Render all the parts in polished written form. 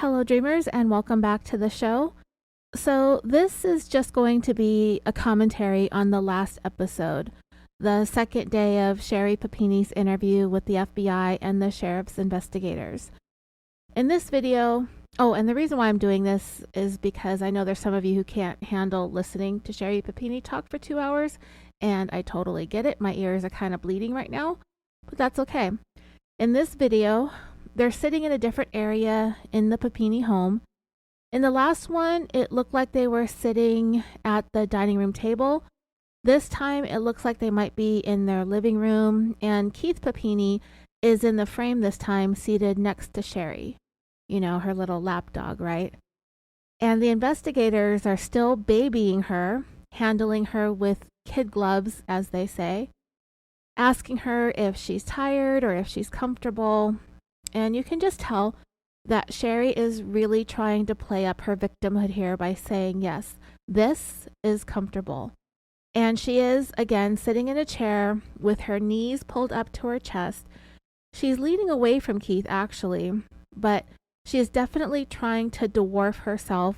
Hello, dreamers, and welcome back to the show. So, this is just going to be a commentary on the last episode, the second day of Sherri Papini's interview with the FBI and the sheriff's investigators. In this video, and the reason why I'm doing this is because I know there's some of you who can't handle listening to Sherri Papini talk for 2 hours, and I totally get it. My ears are kind of bleeding right now, but that's okay. In this video, they're sitting in a different area in the Papini home. In the last one, it looked like they were sitting at the dining room table. This time, it looks like they might be in their living room, and Keith Papini is in the frame this time, seated next to Sherri. You know, her little lapdog, right? And the investigators are still babying her, handling her with kid gloves, as they say, asking her if she's tired or if she's comfortable. And you can just tell that Sherri is really trying to play up her victimhood here by saying, yes, this is comfortable. And she is, again, sitting in a chair with her knees pulled up to her chest. She's leaning away from Keith, actually, but she is definitely trying to dwarf herself,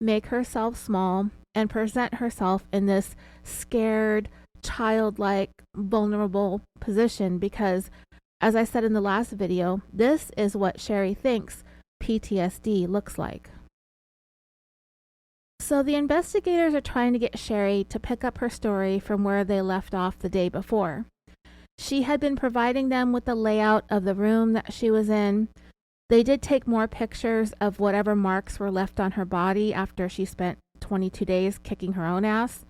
make herself small, and present herself in this scared, childlike, vulnerable position because, as I said in the last video, this is what Sherri thinks PTSD looks like. So the investigators are trying to get Sherri to pick up her story from where they left off the day before. She had been providing them with the layout of the room that she was in. They did take more pictures of whatever marks were left on her body after she spent 22 days kicking her own ass.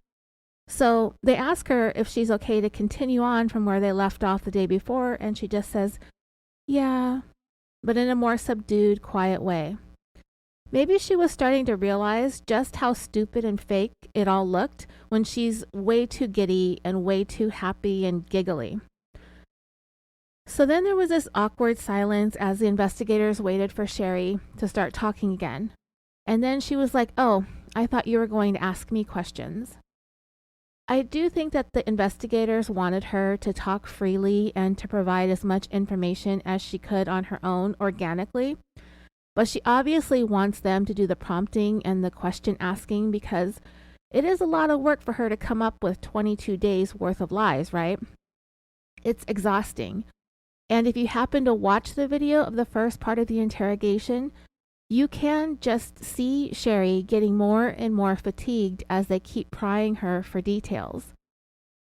So they ask her if she's okay to continue on from where they left off the day before, and she just says, yeah, but in a more subdued, quiet way. Maybe she was starting to realize just how stupid and fake it all looked when she's way too giddy and way too happy and giggly. So then there was this awkward silence as the investigators waited for Sherri to start talking again. And then she was like, oh, I thought you were going to ask me questions. I do think that the investigators wanted her to talk freely and to provide as much information as she could on her own organically, but she obviously wants them to do the prompting and the question asking because it is a lot of work for her to come up with 22 days worth of lies, right? It's exhausting. And if you happen to watch the video of the first part of the interrogation, you can just see Sherri getting more and more fatigued as they keep prying her for details.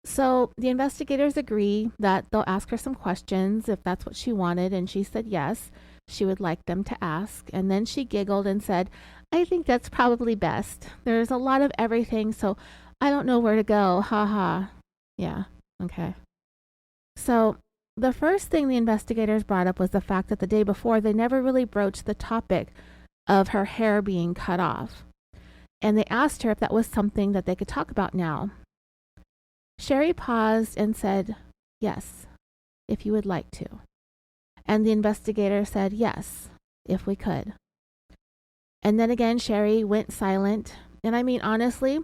So the investigators agree that they'll ask her some questions if that's what she wanted, and she said yes, she would like them to ask. And then she giggled and said, I think that's probably best. There's a lot of everything, so I don't know where to go. Ha ha. Yeah, okay. So the first thing the investigators brought up was the fact that the day before they never really broached the topic of her hair being cut off. And they asked her if that was something that they could talk about now. Sherri paused and said, yes, if you would like to. And the investigator said, yes, if we could. And then again, Sherri went silent. And I mean, honestly,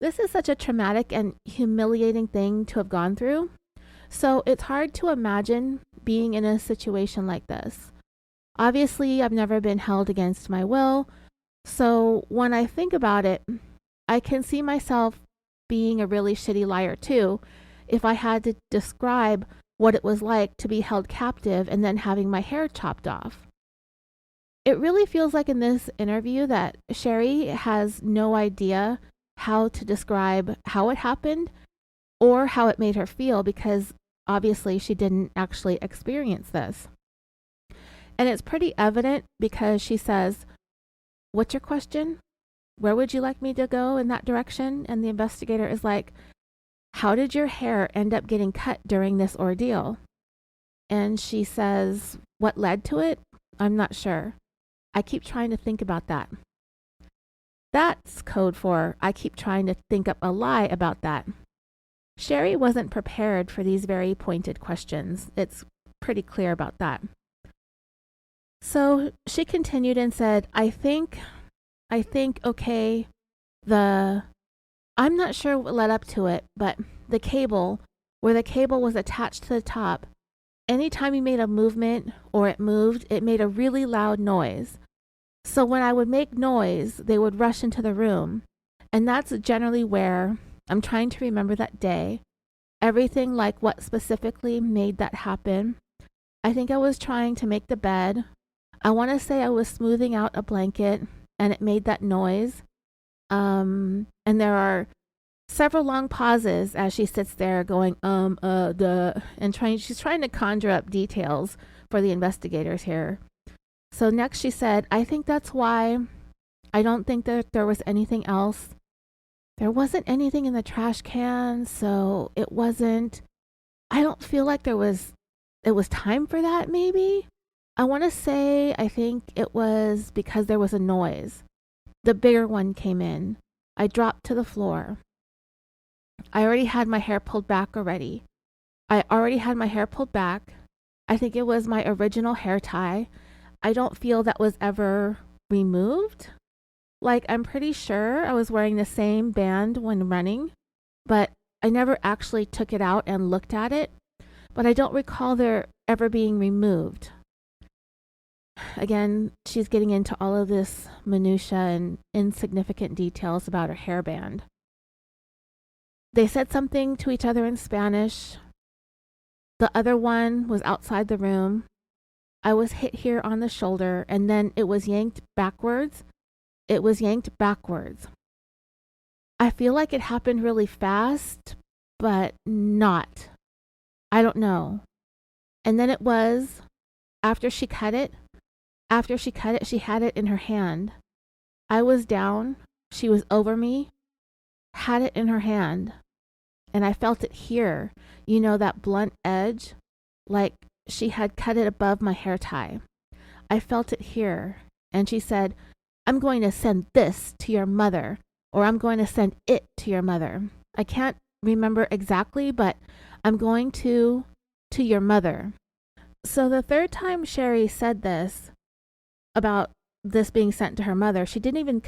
this is such a traumatic and humiliating thing to have gone through. So it's hard to imagine being in a situation like this. Obviously, I've never been held against my will. So when I think about it, I can see myself being a really shitty liar too, if I had to describe what it was like to be held captive and then having my hair chopped off. It really feels like in this interview that Sherri has no idea how to describe how it happened or how it made her feel because obviously she didn't actually experience this. And it's pretty evident because she says, what's your question? Where would you like me to go in that direction? And the investigator is like, how did your hair end up getting cut during this ordeal? And she says, what led to it? I'm not sure. I keep trying to think about that. That's code for I keep trying to think up a lie about that. Sherri wasn't prepared for these very pointed questions. It's pretty clear about that. So she continued and said, I think, okay, I'm not sure what led up to it, but the cable, where the cable was attached to the top, anytime you made a movement or it moved, it made a really loud noise. So when I would make noise, they would rush into the room. And that's generally where I'm trying to remember that day. Everything like what specifically made that happen. I think I was trying to make the bed. I want to say I was smoothing out a blanket and it made that noise. And there are several long pauses as she sits there going, and she's trying to conjure up details for the investigators here. So next she said, I think that's why I don't think that there was anything else. There wasn't anything in the trash can, so it wasn't, I don't feel like it was time for that maybe. I want to say, I think it was because there was a noise. The bigger one came in. I dropped to the floor. I already had my hair pulled back already. I think it was my original hair tie. I don't feel that was ever removed. Like, I'm pretty sure I was wearing the same band when running, but I never actually took it out and looked at it. But I don't recall there ever being removed. Again, she's getting into all of this minutia and insignificant details about her hairband. They said something to each other in Spanish. The other one was outside the room. I was hit here on the shoulder, and then it was yanked backwards. I feel like it happened really fast, but not. I don't know. And then it was, after she cut it, she had it in her hand. I was down. She was over me, had it in her hand. And I felt it here, that blunt edge, like she had cut it above my hair tie. I felt it here. And she said, I'm going to send this to your mother, or I'm going to send it to your mother. I can't remember exactly, but I'm going to your mother. So the third time Sherri said this about this being sent to her mother, she didn't even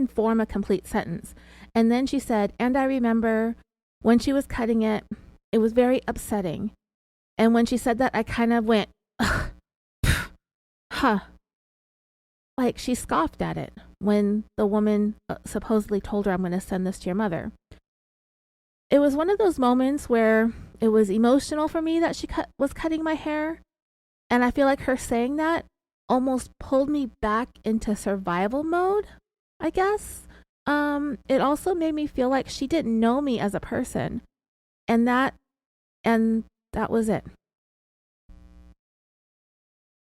form a complete sentence. And then she said, and I remember when she was cutting it, it was very upsetting. And when she said that, I kind of went, huh. Like she scoffed at it when the woman supposedly told her, I'm going to send this to your mother. It was one of those moments where it was emotional for me that she was cutting my hair. And I feel like her saying that almost pulled me back into survival mode, I guess. It also made me feel like she didn't know me as a person. And that was it.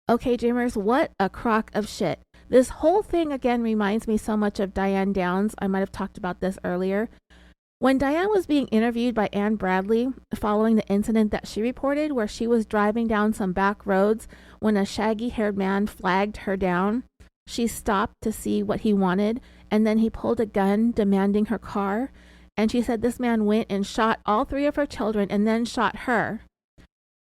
Okay, dreamers, what a crock of shit. This whole thing again reminds me so much of Diane Downs. I might have talked about this earlier. When Diane was being interviewed by Anne Bradley following the incident that she reported where she was driving down some back roads when a shaggy-haired man flagged her down, she stopped to see what he wanted, and then he pulled a gun demanding her car, and she said this man went and shot all three of her children and then shot her.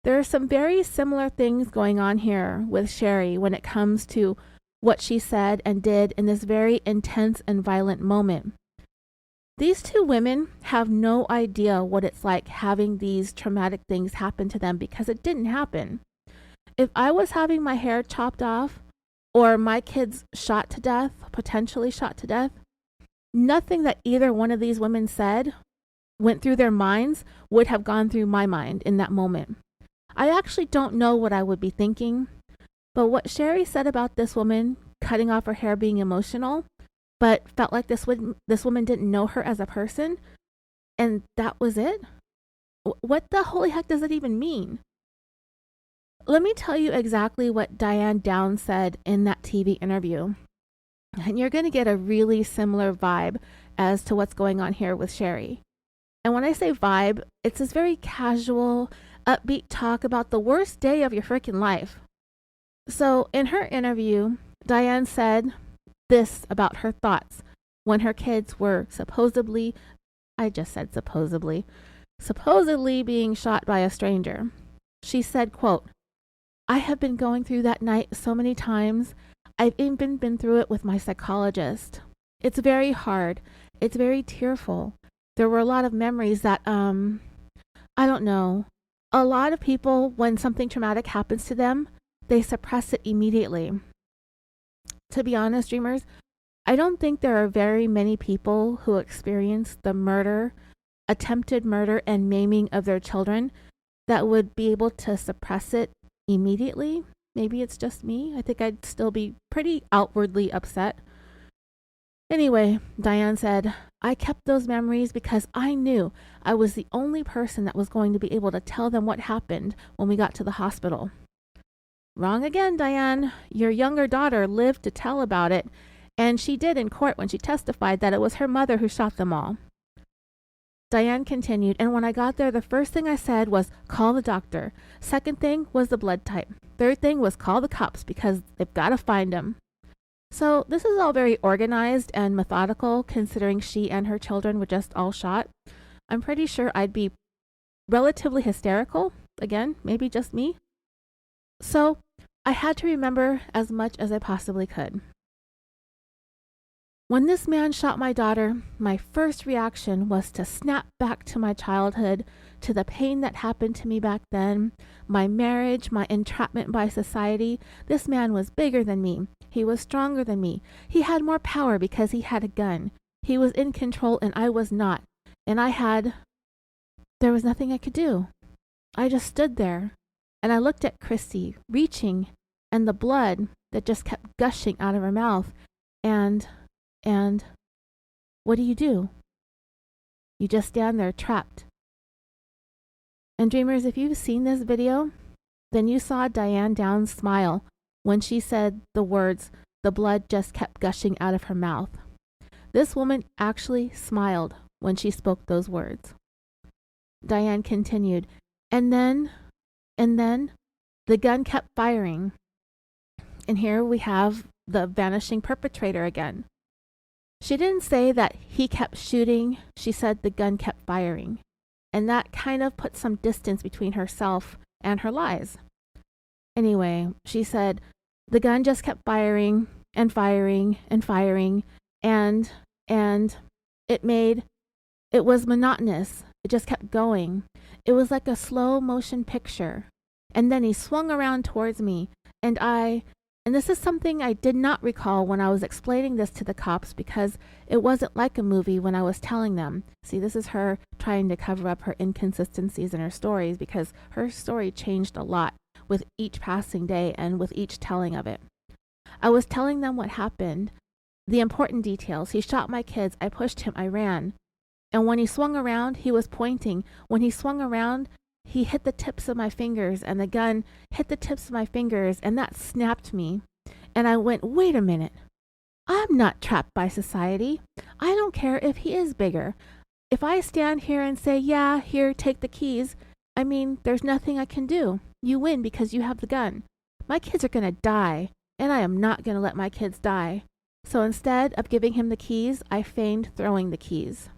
There are some very similar things going on here with Sherri when it comes to what she said and did in this very intense and violent moment. These two women have no idea what it's like having these traumatic things happen to them because it didn't happen. If I was having my hair chopped off or my kids shot to death, potentially shot to death, nothing that either one of these women said went through their minds would have gone through my mind in that moment. I actually don't know what I would be thinking, but what Sherri said about this woman cutting off her hair being emotional, but felt like this woman didn't know her as a person, and that was it? What the holy heck does it even mean? Let me tell you exactly what Diane Downs said in that TV interview, and you're going to get a really similar vibe as to what's going on here with Sherri. And when I say vibe, it's this very casual, upbeat talk about the worst day of your freaking life. So in her interview, Diane said this about her thoughts when her kids were supposedly being shot by a stranger. She said, quote, I have been going through that night so many times. I've even been through it with my psychologist. It's very hard. It's very tearful. There were a lot of memories that, I don't know. A lot of people, when something traumatic happens to them, they suppress it immediately. To be honest, dreamers, I don't think there are very many people who experience the murder, attempted murder, and maiming of their children that would be able to suppress it immediately. Maybe it's just me. I think I'd still be pretty outwardly upset. Anyway, Diane said, I kept those memories because I knew I was the only person that was going to be able to tell them what happened when we got to the hospital. Wrong again, Diane. Your younger daughter lived to tell about it, and she did in court when she testified that it was her mother who shot them all. Diane continued, and when I got there, the first thing I said was, call the doctor. Second thing was the blood type. Third thing was call the cops because they've got to find him. So this is all very organized and methodical, considering she and her children were just all shot. I'm pretty sure I'd be relatively hysterical. Again, maybe just me. So I had to remember as much as I possibly could. When this man shot my daughter, my first reaction was to snap back to my childhood, to the pain that happened to me back then, my marriage, my entrapment by society. This man was bigger than me. He was stronger than me. He had more power because he had a gun. He was in control and I was not. And there was nothing I could do. I just stood there and I looked at Christy, reaching, and the blood that just kept gushing out of her mouth. And what do? You just stand there trapped. And dreamers, if you've seen this video, then you saw Diane Downs smile when she said the words, the blood just kept gushing out of her mouth. This woman actually smiled when she spoke those words. Diane continued, and then the gun kept firing. And here we have the vanishing perpetrator again. She didn't say that he kept shooting. She said the gun kept firing. And that kind of put some distance between herself and her lies. Anyway, she said the gun just kept firing and firing and firing, and it was monotonous. It just kept going. It was like a slow motion picture. And then he swung around towards me, and this is something I did not recall when I was explaining this to the cops because it wasn't like a movie when I was telling them. See, this is her trying to cover up her inconsistencies in her stories because her story changed a lot with each passing day and with each telling of it. I was telling them what happened, the important details. He shot my kids. I pushed him. I ran. And when he swung around, he was pointing. When he swung around, he hit the tips of my fingers, and the gun hit the tips of my fingers, and that snapped me. And I went, wait a minute. I'm not trapped by society. I don't care if he is bigger. If I stand here and say, yeah, here, take the keys, I mean, there's nothing I can do. You win because you have the gun. My kids are going to die, and I am not going to let my kids die. So instead of giving him the keys, I feigned throwing the keys.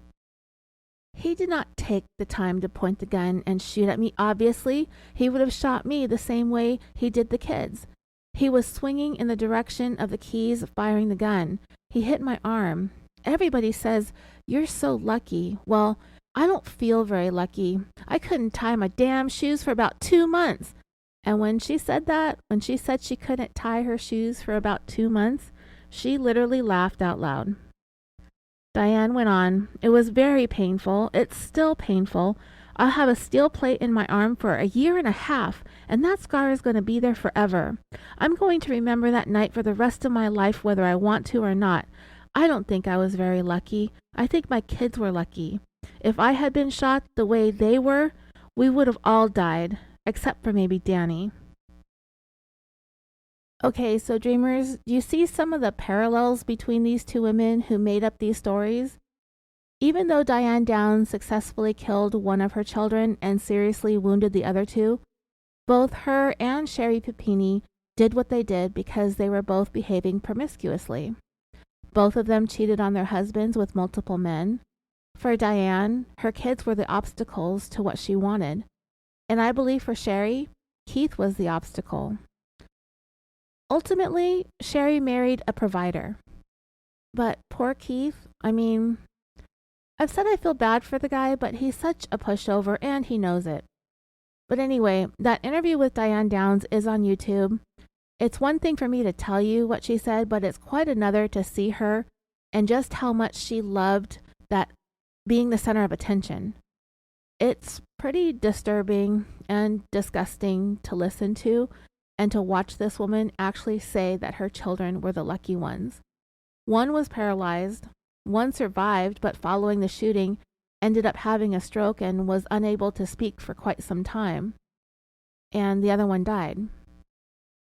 He did not take the time to point the gun and shoot at me. Obviously, he would have shot me the same way he did the kids. He was swinging in the direction of the keys, firing the gun. He hit my arm. Everybody says, you're so lucky. Well, I don't feel very lucky. I couldn't tie my damn shoes for about 2 months. And when she said she couldn't tie her shoes for about 2 months, she literally laughed out loud. Diane went on, it was very painful. It's still painful. I'll have a steel plate in my arm for 1.5 years, and that scar is going to be there forever. I'm going to remember that night for the rest of my life, whether I want to or not. I don't think I was very lucky. I think my kids were lucky. If I had been shot the way they were, we would have all died, except for maybe Danny. Okay, so dreamers, do you see some of the parallels between these two women who made up these stories? Even though Diane Downs successfully killed one of her children and seriously wounded the other two, both her and Sherri Papini did what they did because they were both behaving promiscuously. Both of them cheated on their husbands with multiple men. For Diane, her kids were the obstacles to what she wanted. And I believe for Sherri, Keith was the obstacle. Ultimately, Sherri married a provider. But poor Keith, I've said I feel bad for the guy, but he's such a pushover and he knows it. But anyway, that interview with Diane Downs is on YouTube. It's one thing for me to tell you what she said, but it's quite another to see her and just how much she loved that being the center of attention. It's pretty disturbing and disgusting to listen to and to watch this woman actually say that her children were the lucky ones. One was paralyzed, one survived, but following the shooting, ended up having a stroke and was unable to speak for quite some time. And the other one died.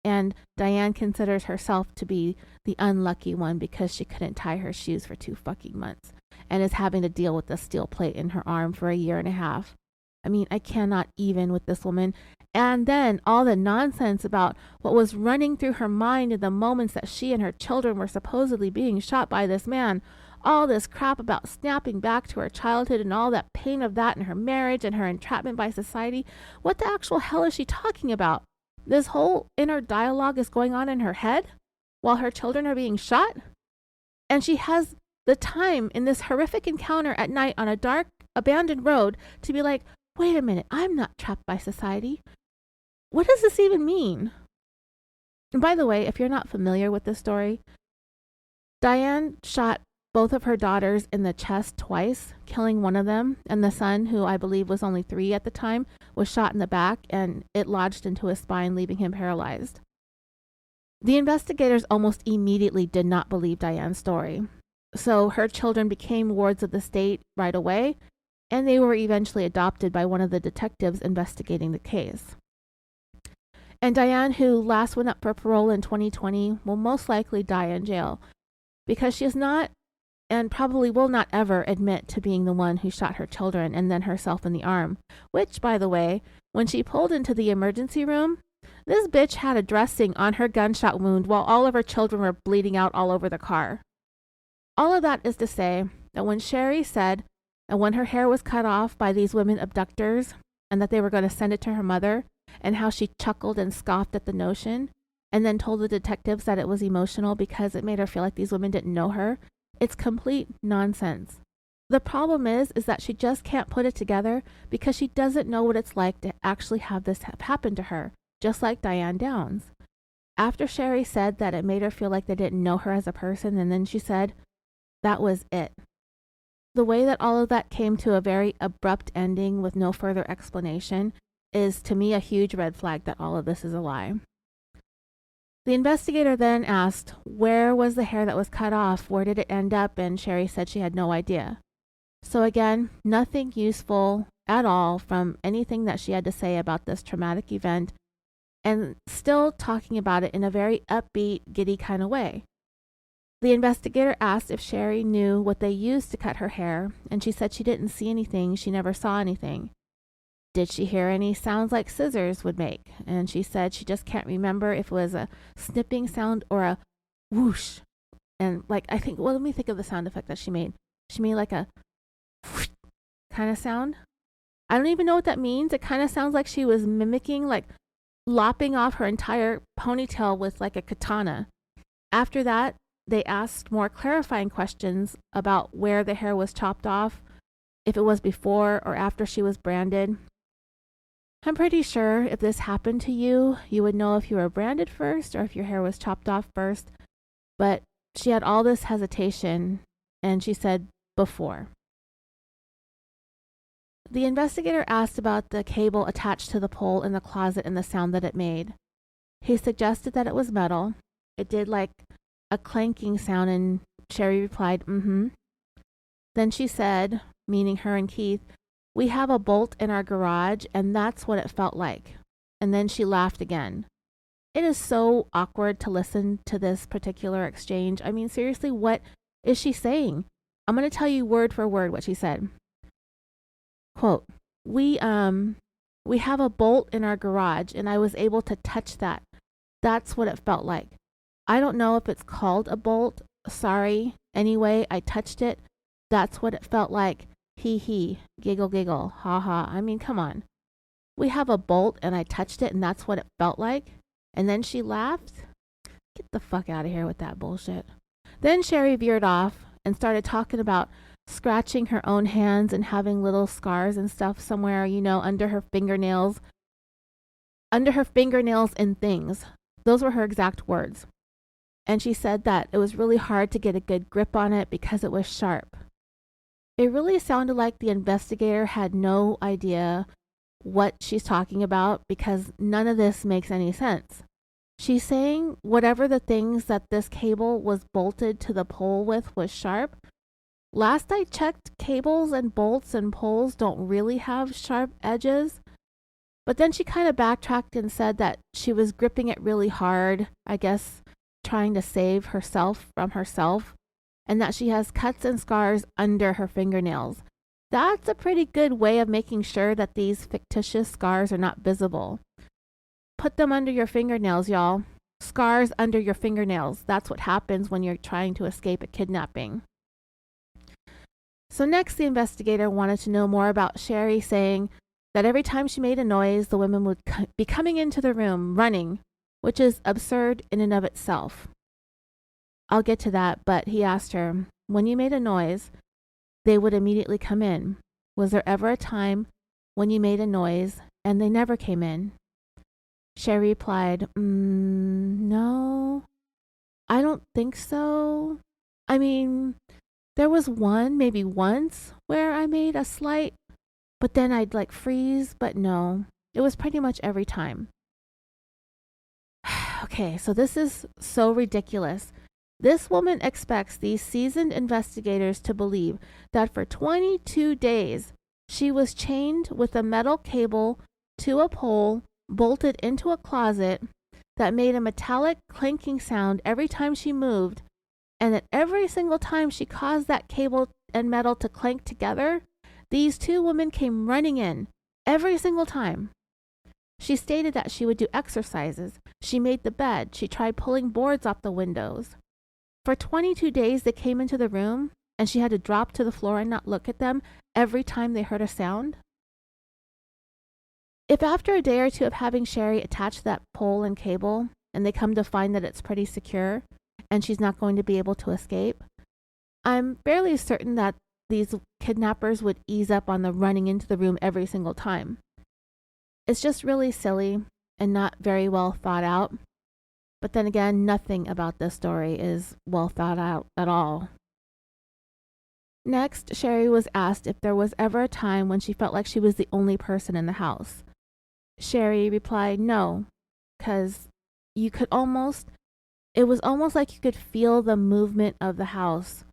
And Diane considers herself to be the unlucky one because she couldn't tie her shoes for 2 fucking months and is having to deal with a steel plate in her arm for a year and a half. I mean, I cannot even with this woman. And then all the nonsense about what was running through her mind in the moments that she and her children were supposedly being shot by this man. All this crap about snapping back to her childhood and all that pain of that in her marriage and her entrapment by society. What the actual hell is she talking about? This whole inner dialogue is going on in her head while her children are being shot? And she has the time in this horrific encounter at night on a dark, abandoned road to be like, wait a minute, I'm not trapped by society. What does this even mean? And by the way, if you're not familiar with this story, Diane shot both of her daughters in the chest twice, killing one of them, and the son, who I believe was only 3 at the time, was shot in the back and it lodged into his spine, leaving him paralyzed. The investigators almost immediately did not believe Diane's story. So her children became wards of the state right away, and they were eventually adopted by one of the detectives investigating the case. And Diane, who last went up for parole in 2020, will most likely die in jail because she is not and probably will not ever admit to being the one who shot her children and then herself in the arm, which, by the way, when she pulled into the emergency room, this bitch had a dressing on her gunshot wound while all of her children were bleeding out all over the car. All of that is to say that when Sherri said that when her hair was cut off by these women abductors and that they were going to send it to her mother, and how she chuckled and scoffed at the notion, and then told the detectives that it was emotional because it made her feel like these women didn't know her, it's complete nonsense. The problem is that she just can't put it together because she doesn't know what it's like to actually have this happen to her, just like Diane Downs. After Sherri said that it made her feel like they didn't know her as a person, and then she said, that was it. The way that all of that came to a very abrupt ending with no further explanation is, to me, a huge red flag that all of this is a lie. The investigator then asked, where was the hair that was cut off? Where did it end up? And Sherri said she had no idea. So again, nothing useful at all from anything that she had to say about this traumatic event, and still talking about it in a very upbeat, giddy kind of way. The investigator asked if Sherri knew what they used to cut her hair, and she said she didn't see anything. She never saw anything. Did she hear any sounds like scissors would make? And she said she just can't remember if it was a snipping sound or a whoosh. And let me think of the sound effect that she made. She made like a whoosh kind of sound. I don't even know what that means. It kind of sounds like she was mimicking, like lopping off her entire ponytail with like a katana. After that, they asked more clarifying questions about where the hair was chopped off, if it was before or after she was branded. I'm pretty sure if this happened to you, you would know if you were branded first or if your hair was chopped off first. But she had all this hesitation, and she said before. The investigator asked about the cable attached to the pole in the closet and the sound that it made. He suggested that it was metal. It did like a clanking sound, and Sherri replied, mm-hmm. Then she said, meaning her and Keith, we have a bolt in our garage, and that's what it felt like. And then she laughed again. It is so awkward to listen to this particular exchange. I mean, seriously, what is she saying? I'm going to tell you word for word what she said. Quote, we have a bolt in our garage, and I was able to touch that. That's what it felt like. I don't know if it's called a bolt. Sorry. Anyway, I touched it. That's what it felt like. Hee hee, giggle giggle, ha ha. I mean, come on. We have a bolt and I touched it and that's what it felt like? And then she laughed? Get the fuck out of here with that bullshit. Then Sherri veered off and started talking about scratching her own hands and having little scars and stuff somewhere, under her fingernails. Under her fingernails and things. Those were her exact words. And she said that it was really hard to get a good grip on it because it was sharp. It really sounded like the investigator had no idea what she's talking about because none of this makes any sense. She's saying whatever the things that this cable was bolted to the pole with was sharp. Last I checked, cables and bolts and poles don't really have sharp edges. But then she kind of backtracked and said that she was gripping it really hard, I guess trying to save herself from herself, and that she has cuts and scars under her fingernails. That's a pretty good way of making sure that these fictitious scars are not visible. Put them under your fingernails, y'all. Scars under your fingernails. That's what happens when you're trying to escape a kidnapping. So next, the investigator wanted to know more about Sherri, saying that every time she made a noise, the women would be coming into the room, running, which is absurd in and of itself. I'll get to that, but he asked her, when you made a noise, they would immediately come in. Was there ever a time when you made a noise and they never came in? Sherri replied, no, I don't think so. I mean, there was maybe once, where I made a slight, but then I'd freeze, but no, it was pretty much every time. Okay, so this is so ridiculous. This woman expects these seasoned investigators to believe that for 22 days she was chained with a metal cable to a pole bolted into a closet that made a metallic clanking sound every time she moved, and that every single time she caused that cable and metal to clank together, these two women came running in every single time. She stated that she would do exercises. She made the bed. She tried pulling boards off the windows. For 22 days, they came into the room, and she had to drop to the floor and not look at them every time they heard a sound. If after a day or two of having Sherri attach that pole and cable, and they come to find that it's pretty secure, and she's not going to be able to escape, I'm fairly certain that these kidnappers would ease up on the running into the room every single time. It's just really silly and not very well thought out. But then again, nothing about this story is well thought out at all. Next, Sherri was asked if there was ever a time when she felt like she was the only person in the house. Sherri replied no, because it was almost like you could feel the movement of the house.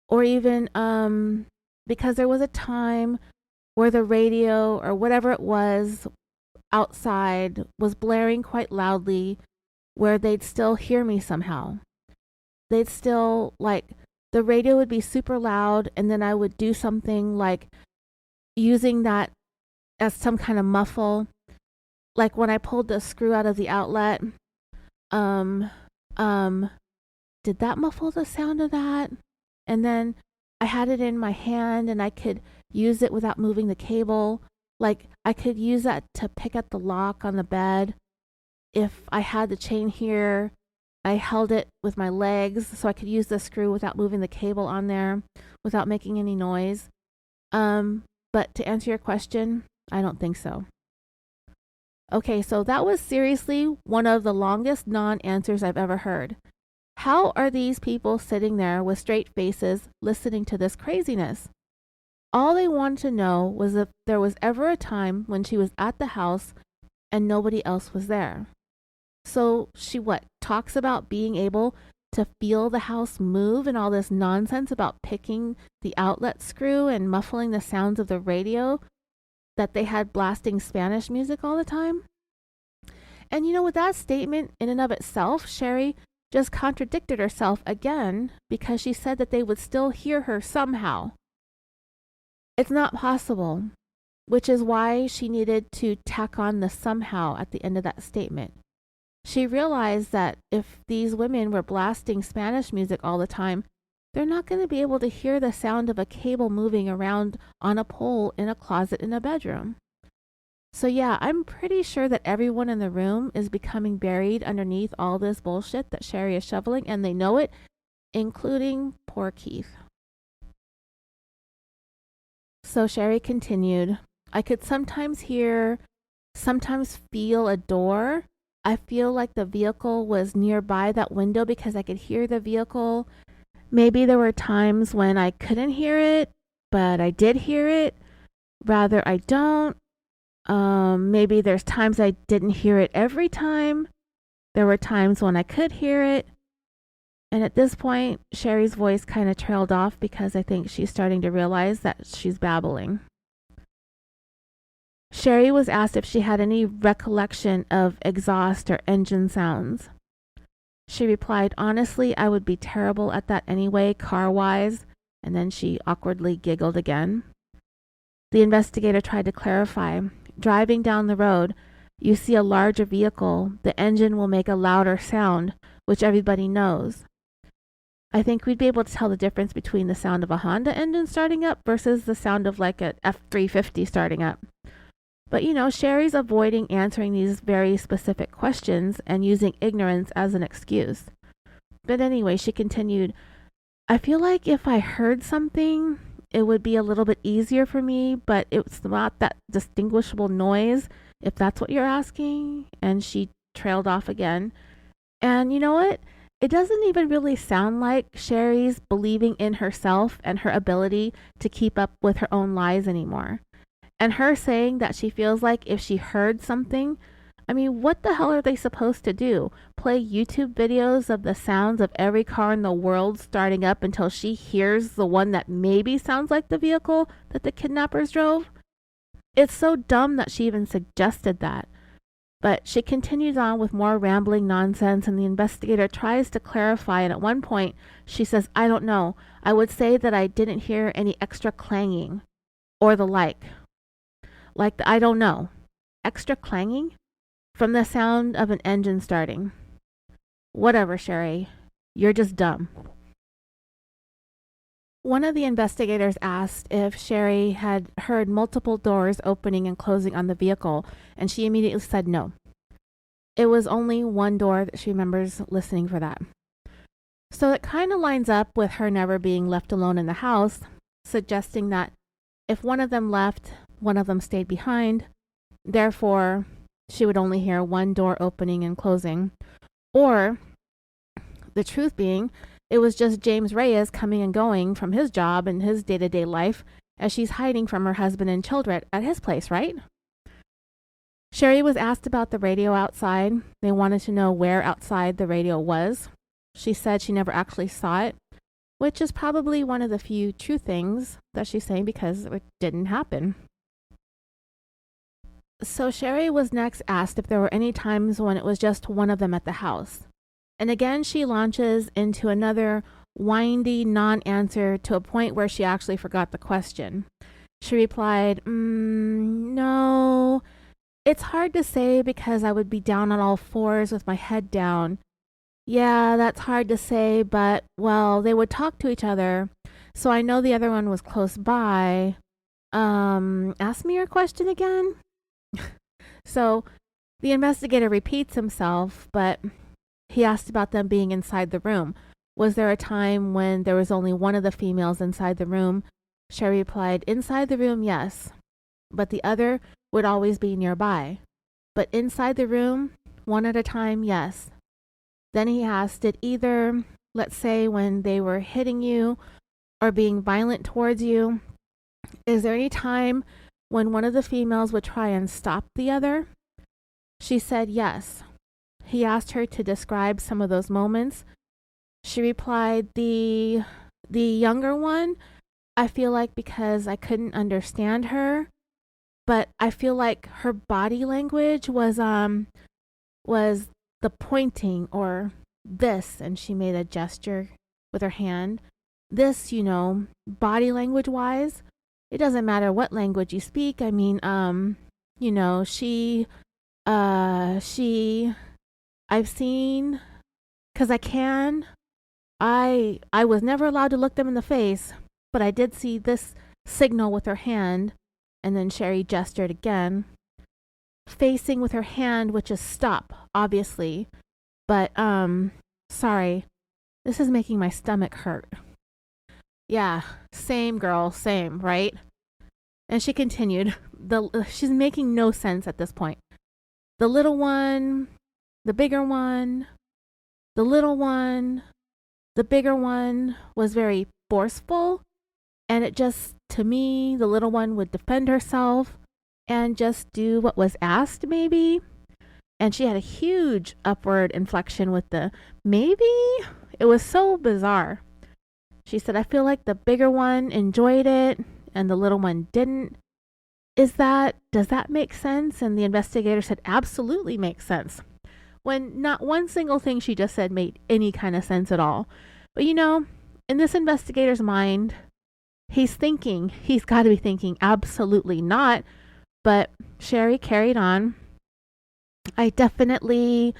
Or even because there was a time where the radio or whatever it was outside was blaring quite loudly, where they'd still hear me somehow. They'd still, the radio would be super loud, and then I would do something like using that as some kind of muffle. Like when I pulled the screw out of the outlet, did that muffle the sound of that? And then I had it in my hand and I could use it without moving the cable. Like I could use that to pick at the lock on the bed. If I had the chain here, I held it with my legs so I could use the screw without moving the cable on there, without making any noise. But to answer your question, I don't think so. Okay, so that was seriously one of the longest non-answers I've ever heard. How are these people sitting there with straight faces listening to this craziness? All they wanted to know was if there was ever a time when she was at the house and nobody else was there. So she talks about being able to feel the house move and all this nonsense about picking the outlet screw and muffling the sounds of the radio that they had blasting Spanish music all the time. And with that statement in and of itself, Sherri just contradicted herself again because she said that they would still hear her somehow. It's not possible, which is why she needed to tack on the somehow at the end of that statement. She realized that if these women were blasting Spanish music all the time, they're not going to be able to hear the sound of a cable moving around on a pole in a closet in a bedroom. So yeah, I'm pretty sure that everyone in the room is becoming buried underneath all this bullshit that Sherri is shoveling, and they know it, including poor Keith. So Sherri continued, I could sometimes feel a door I feel like the vehicle was nearby that window because I could hear the vehicle. Maybe there were times when I couldn't hear it, but I did hear it. Rather, I don't. Maybe there's times I didn't hear it every time. There were times when I could hear it. And at this point, Sherri's voice kind of trailed off because I think she's starting to realize that she's babbling. Sherri was asked if she had any recollection of exhaust or engine sounds. She replied, "Honestly, I would be terrible at that anyway, car-wise," and then she awkwardly giggled again. The investigator tried to clarify. Driving down the road, you see a larger vehicle, the engine will make a louder sound, which everybody knows. I think we'd be able to tell the difference between the sound of a Honda engine starting up versus the sound of like an F-350 starting up. But Sherri's avoiding answering these very specific questions and using ignorance as an excuse. But anyway, she continued, "I feel like if I heard something, it would be a little bit easier for me, but it's not that distinguishable noise, if that's what you're asking." And she trailed off again. And you know what? It doesn't even really sound like Sherri's believing in herself and her ability to keep up with her own lies anymore. And her saying that she feels like if she heard something, I mean, what the hell are they supposed to do? Play YouTube videos of the sounds of every car in the world starting up until she hears the one that maybe sounds like the vehicle that the kidnappers drove? It's so dumb that she even suggested that. But she continues on with more rambling nonsense, and the investigator tries to clarify, and at one point she says, "I don't know. I would say that I didn't hear any extra clanging or the like." Like the "I don't know." Extra clanging? From the sound of an engine starting. Whatever, Sherri. You're just dumb. One of the investigators asked if Sherri had heard multiple doors opening and closing on the vehicle, and she immediately said no. It was only one door that she remembers listening for that. So it kind of lines up with her never being left alone in the house, suggesting that if one of them left, one of them stayed behind. Therefore, she would only hear one door opening and closing. Or, the truth being, it was just James Reyes coming and going from his job and his day-to-day life as she's hiding from her husband and children at his place, right? Sherri was asked about the radio outside. They wanted to know where outside the radio was. She said she never actually saw it, which is probably one of the few true things that she's saying because it didn't happen. So Sherri was next asked if there were any times when it was just one of them at the house. And again, she launches into another windy non-answer to a point where she actually forgot the question. She replied, "No, it's hard to say because I would be down on all fours with my head down. Yeah, that's hard to say, but, well, they would talk to each other, so I know the other one was close by. Ask me your question again." So the investigator repeats himself, but he asked about them being inside the room. Was there a time when there was only one of the females inside the room? Sherri replied, "Inside the room, yes, but the other would always be nearby. But inside the room, one at a time, yes." Then he asked, "Did either, let's say when they were hitting you or being violent towards you, is there any time when one of the females would try and stop the other?" She said yes. He asked her to describe some of those moments. She replied, the younger one, I feel like because I couldn't understand her, but I feel like her body language was the pointing or this, and she made a gesture with her hand. This, body language wise, it doesn't matter what language you speak. I mean, I've seen, because I was never allowed to look them in the face, but I did see this signal with her hand, and then Sherri gestured again, facing with her hand, which is stop, obviously, but, sorry, this is making my stomach hurt. Yeah, same girl, same, right? And she continued, she's making no sense at this point. The little one, the bigger one, the little one. The bigger one was very forceful, and it just, to me, the little one would defend herself and just do what was asked, maybe. And she had a huge upward inflection with the maybe. It was so bizarre. She said, I feel like the bigger one enjoyed it and the little one didn't. Does that make sense? And the investigator said, absolutely makes sense. When not one single thing she just said made any kind of sense at all. But in this investigator's mind, he's got to be thinking, absolutely not. But Sherri carried on. I definitely,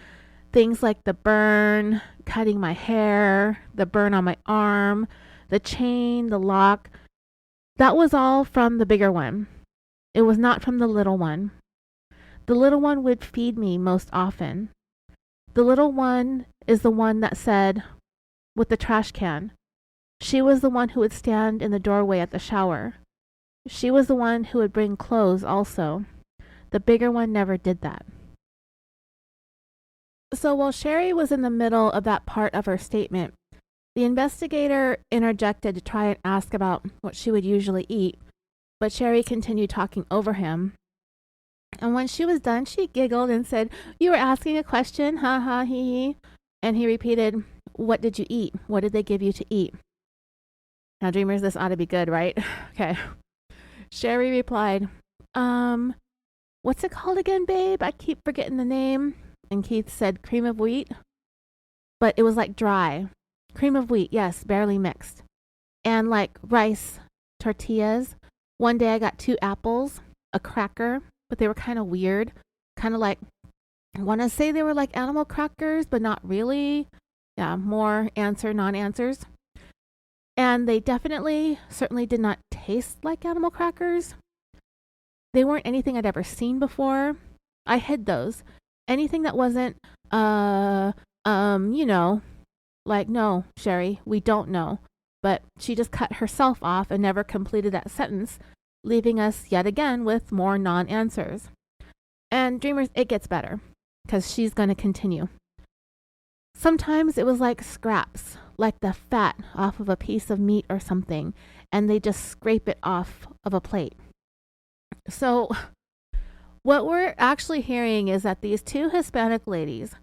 things like the burn, cutting my hair, the burn on my arm, the chain, the lock, that was all from the bigger one. It was not from the little one. The little one would feed me most often. The little one is the one that said, with the trash can. She was the one who would stand in the doorway at the shower. She was the one who would bring clothes also. The bigger one never did that. So while Sherri was in the middle of that part of her statement, the investigator interjected to try and ask about what she would usually eat, but Sherri continued talking over him. And when she was done, she giggled and said, "You were asking a question, ha ha hee hee." And he repeated, "What did you eat? What did they give you to eat?" Now, dreamers, this ought to be good, right? Okay. Sherri replied, what's it called again, babe? I keep forgetting the name. And Keith said, cream of wheat. But it was like dry. Cream of wheat, yes, barely mixed. And like rice tortillas. One day I got 2 apples, a cracker, but they were kind of weird. Kind of like, I want to say they were like animal crackers, but not really. Yeah, more answer, non-answers. And they certainly did not taste like animal crackers. They weren't anything I'd ever seen before. I hid those. Anything that wasn't, like, no, Sherri, we don't know. But she just cut herself off and never completed that sentence, leaving us yet again with more non-answers. And dreamers, it gets better, because she's going to continue. Sometimes it was like scraps, like the fat off of a piece of meat or something, and they just scrape it off of a plate. So what we're actually hearing is that these 2 Hispanic ladies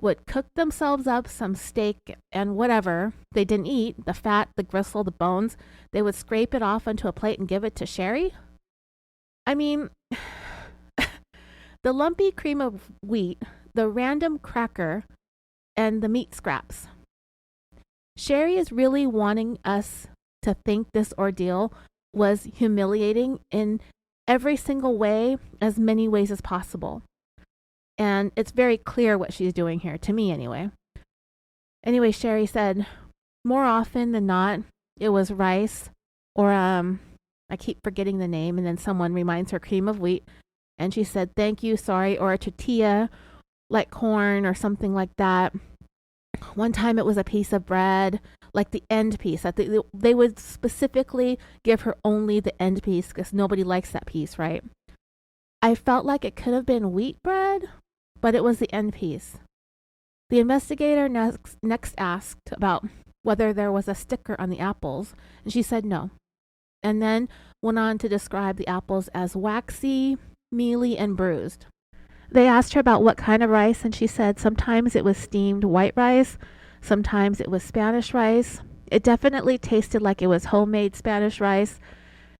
would cook themselves up some steak and whatever they didn't eat, the fat, the gristle, the bones, they would scrape it off onto a plate and give it to Sherri. I mean, the lumpy cream of wheat, the random cracker, and the meat scraps. Sherri is really wanting us to think this ordeal was humiliating in every single way, as many ways as possible. And it's very clear what she's doing here, to me anyway. Anyway, Sherri said, more often than not, it was rice or, I keep forgetting the name, and then someone reminds her cream of wheat. And she said, thank you, sorry, or a tortilla, like corn or something like that. One time it was a piece of bread, like the end piece. They would specifically give her only the end piece because nobody likes that piece, right? I felt like it could have been wheat bread, but it was the end piece. The investigator next asked about whether there was a sticker on the apples, and she said no. And then went on to describe the apples as waxy, mealy, and bruised. They asked her about what kind of rice, and she said sometimes it was steamed white rice, sometimes it was Spanish rice. It definitely tasted like it was homemade Spanish rice.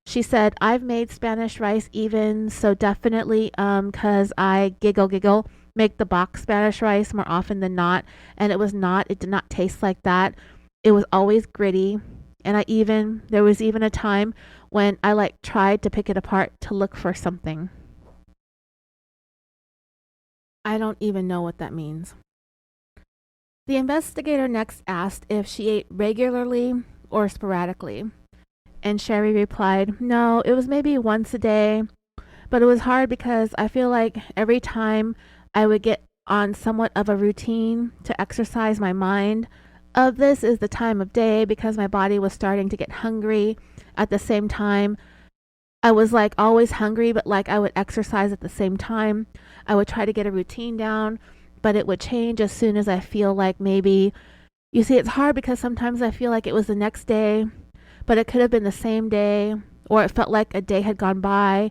She said, I've made Spanish rice even, so definitely, 'cause I giggle, make the box Spanish rice more often than not, and it did not taste like that. It was always gritty, and there was even a time when I tried to pick it apart to look for something. I don't even know what that means. The investigator next asked if she ate regularly or sporadically. And Sherri replied, no, it was maybe once a day, but it was hard because I feel like every time I would get on somewhat of a routine to exercise my mind of this is the time of day because my body was starting to get hungry at the same time. I was always hungry, but I would exercise at the same time. I would try to get a routine down. but it would change as soon as I feel like maybe, you see, it's hard because sometimes I feel like it was the next day, but it could have been the same day, or it felt like a day had gone by,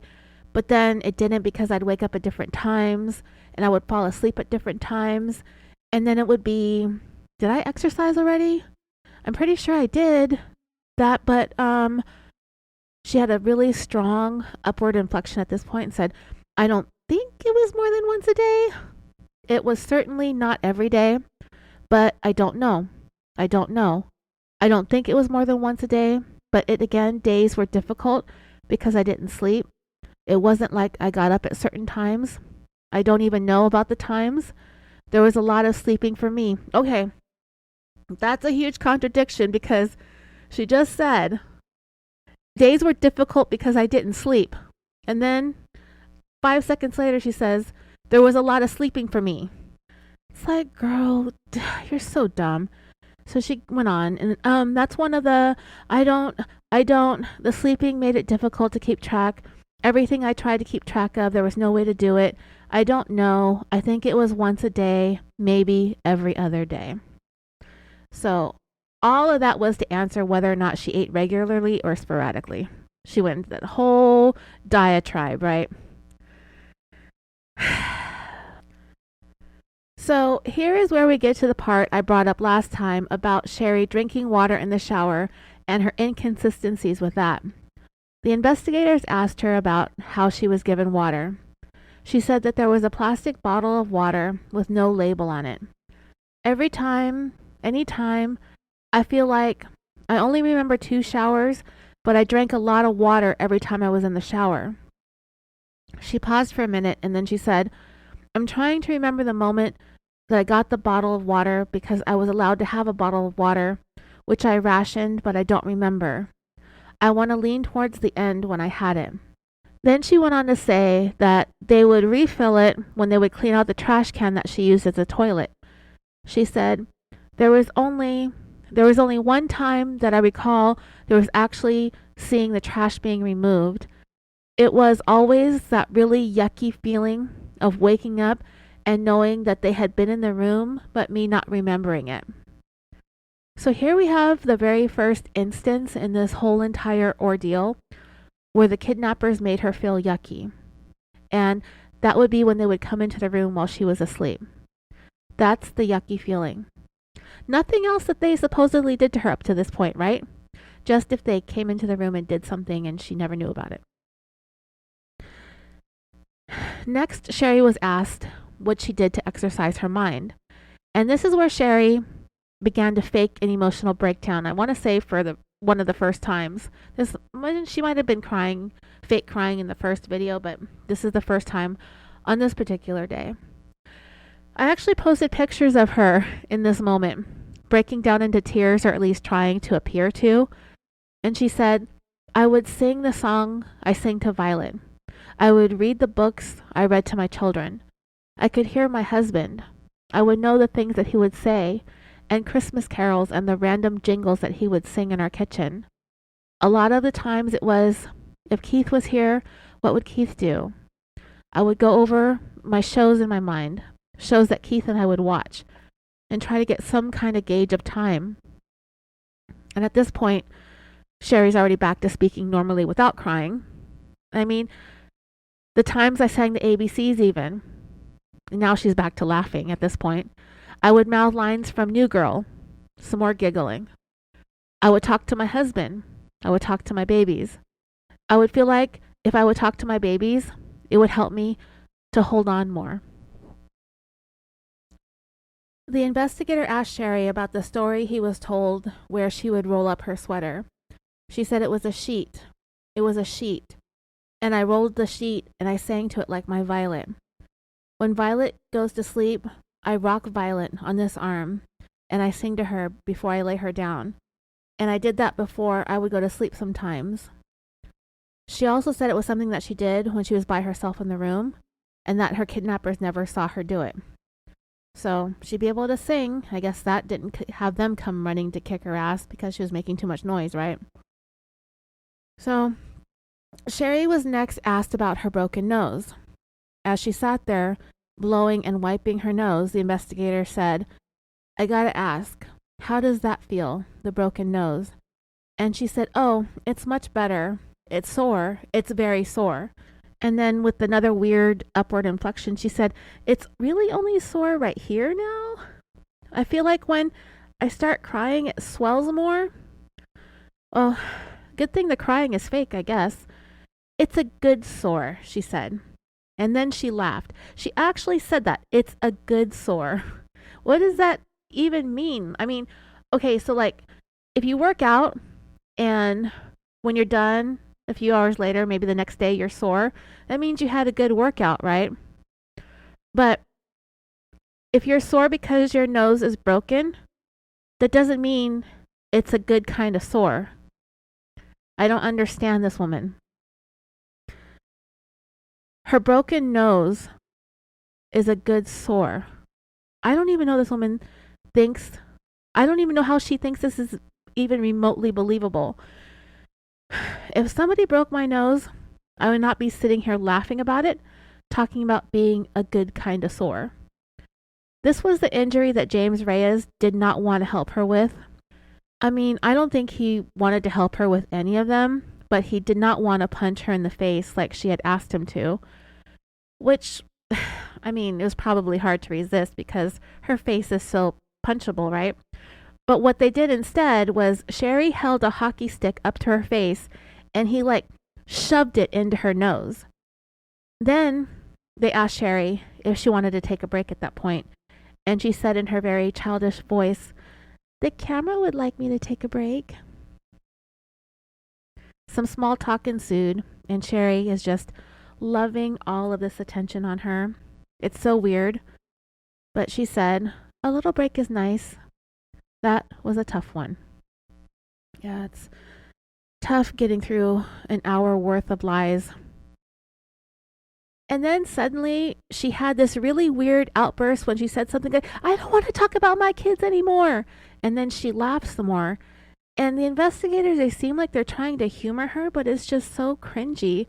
but then it didn't because I'd wake up at different times and I would fall asleep at different times. And then it would be, did I exercise already? I'm pretty sure I did that, but she had a really strong upward inflection at this point and said, I don't think it was more than once a day. It was certainly not every day, but I don't know. I don't know. I don't think it was more than once a day, but days were difficult because I didn't sleep. It wasn't like I got up at certain times. I don't even know about the times. There was a lot of sleeping for me. Okay, that's a huge contradiction because she just said days were difficult because I didn't sleep. And then 5 seconds later, she says, there was a lot of sleeping for me. It's like, girl, you're so dumb. So she went on, and that's one of the, the sleeping made it difficult to keep track. Everything I tried to keep track of, there was no way to do it. I don't know. I think it was once a day, maybe every other day. So all of that was to answer whether or not she ate regularly or sporadically. She went into that whole diatribe, right? So here is where we get to the part I brought up last time about Sherri drinking water in the shower and her inconsistencies with that. The investigators asked her about how she was given water. She said that there was a plastic bottle of water with no label on it. Anytime, I feel like I only remember 2 showers, but I drank a lot of water every time I was in the shower. She paused for a minute and then she said, I'm trying to remember the moment that I got the bottle of water because I was allowed to have a bottle of water, which I rationed, but I don't remember. I want to lean towards the end when I had it. Then she went on to say that they would refill it when they would clean out the trash can that she used as a toilet. She said, there was only one time that I recall there was actually seeing the trash being removed. It was always that really yucky feeling of waking up and knowing that they had been in the room, but me not remembering it. So here we have the very first instance in this whole entire ordeal where the kidnappers made her feel yucky. And that would be when they would come into the room while she was asleep. That's the yucky feeling. Nothing else that they supposedly did to her up to this point, right? Just if they came into the room and did something and she never knew about it. Next, Sherri was asked what she did to exercise her mind. And this is where Sherri began to fake an emotional breakdown. I want to say for one of the first times. She might have been fake crying in the first video, but this is the first time on this particular day. I actually posted pictures of her in this moment, breaking down into tears, or at least trying to appear to. And she said, I would sing the song I sang to Violet. I would read the books I read to my children. I could hear my husband. I would know the things that he would say, and Christmas carols and the random jingles that he would sing in our kitchen. A lot of the times it was, if Keith was here, what would Keith do? I would go over my shows in my mind, shows that Keith and I would watch, and try to get some kind of gauge of time. And at this point, Sherri's already back to speaking normally without crying. I mean, the times I sang the ABCs even, and now she's back to laughing at this point. I would mouth lines from New Girl, some more giggling. I would talk to my husband. I would talk to my babies. I would feel like if I would talk to my babies, it would help me to hold on more. The investigator asked Sherri about the story he was told where she would roll up her sweater. She said it was a sheet. It was a sheet. And I rolled the sheet and I sang to it like my Violet. When Violet goes to sleep, I rock Violet on this arm and I sing to her before I lay her down. And I did that before I would go to sleep sometimes. She also said it was something that she did when she was by herself in the room and that her kidnappers never saw her do it. So she'd be able to sing. I guess that didn't have them come running to kick her ass because she was making too much noise, right? So Sherri was next asked about her broken nose. As she sat there, blowing and wiping her nose, the investigator said, "I gotta ask, how does that feel, the broken nose?" And she said, "Oh, it's much better. It's sore. It's very sore." And then with another weird upward inflection, she said, "It's really only sore right here now. I feel like when I start crying, it swells more." Well, good thing the crying is fake, I guess. "It's a good sore," she said. And then she laughed. She actually said that. It's a good sore. What does that even mean? I mean, okay, so like if you work out and when you're done, a few hours later, maybe the next day, you're sore, that means you had a good workout, right? But if you're sore because your nose is broken, that doesn't mean it's a good kind of sore. I don't understand this woman. Her broken nose is a good sore. I don't even know this woman thinks, I don't even know how she thinks this is even remotely believable. If somebody broke my nose, I would not be sitting here laughing about it, talking about being a good kind of sore. This was the injury that James Reyes did not want to help her with. I mean, I don't think he wanted to help her with any of them, but he did not want to punch her in the face like she had asked him to, which, I mean, it was probably hard to resist because her face is so punchable, right? But what they did instead was Sherri held a hockey stick up to her face and he like shoved it into her nose. Then they asked Sherri if she wanted to take a break at that point, and she said in her very childish voice, "The camera would like me to take a break." Some small talk ensued, and Sherri is just loving all of this attention on her. It's so weird, but she said, "A little break is nice." That was a tough one. Yeah, it's tough getting through an hour worth of lies. And then suddenly she had this really weird outburst when she said something like, "I don't want to talk about my kids anymore." And then she laughed some more. And the investigators, they seem like they're trying to humor her, but it's just so cringy.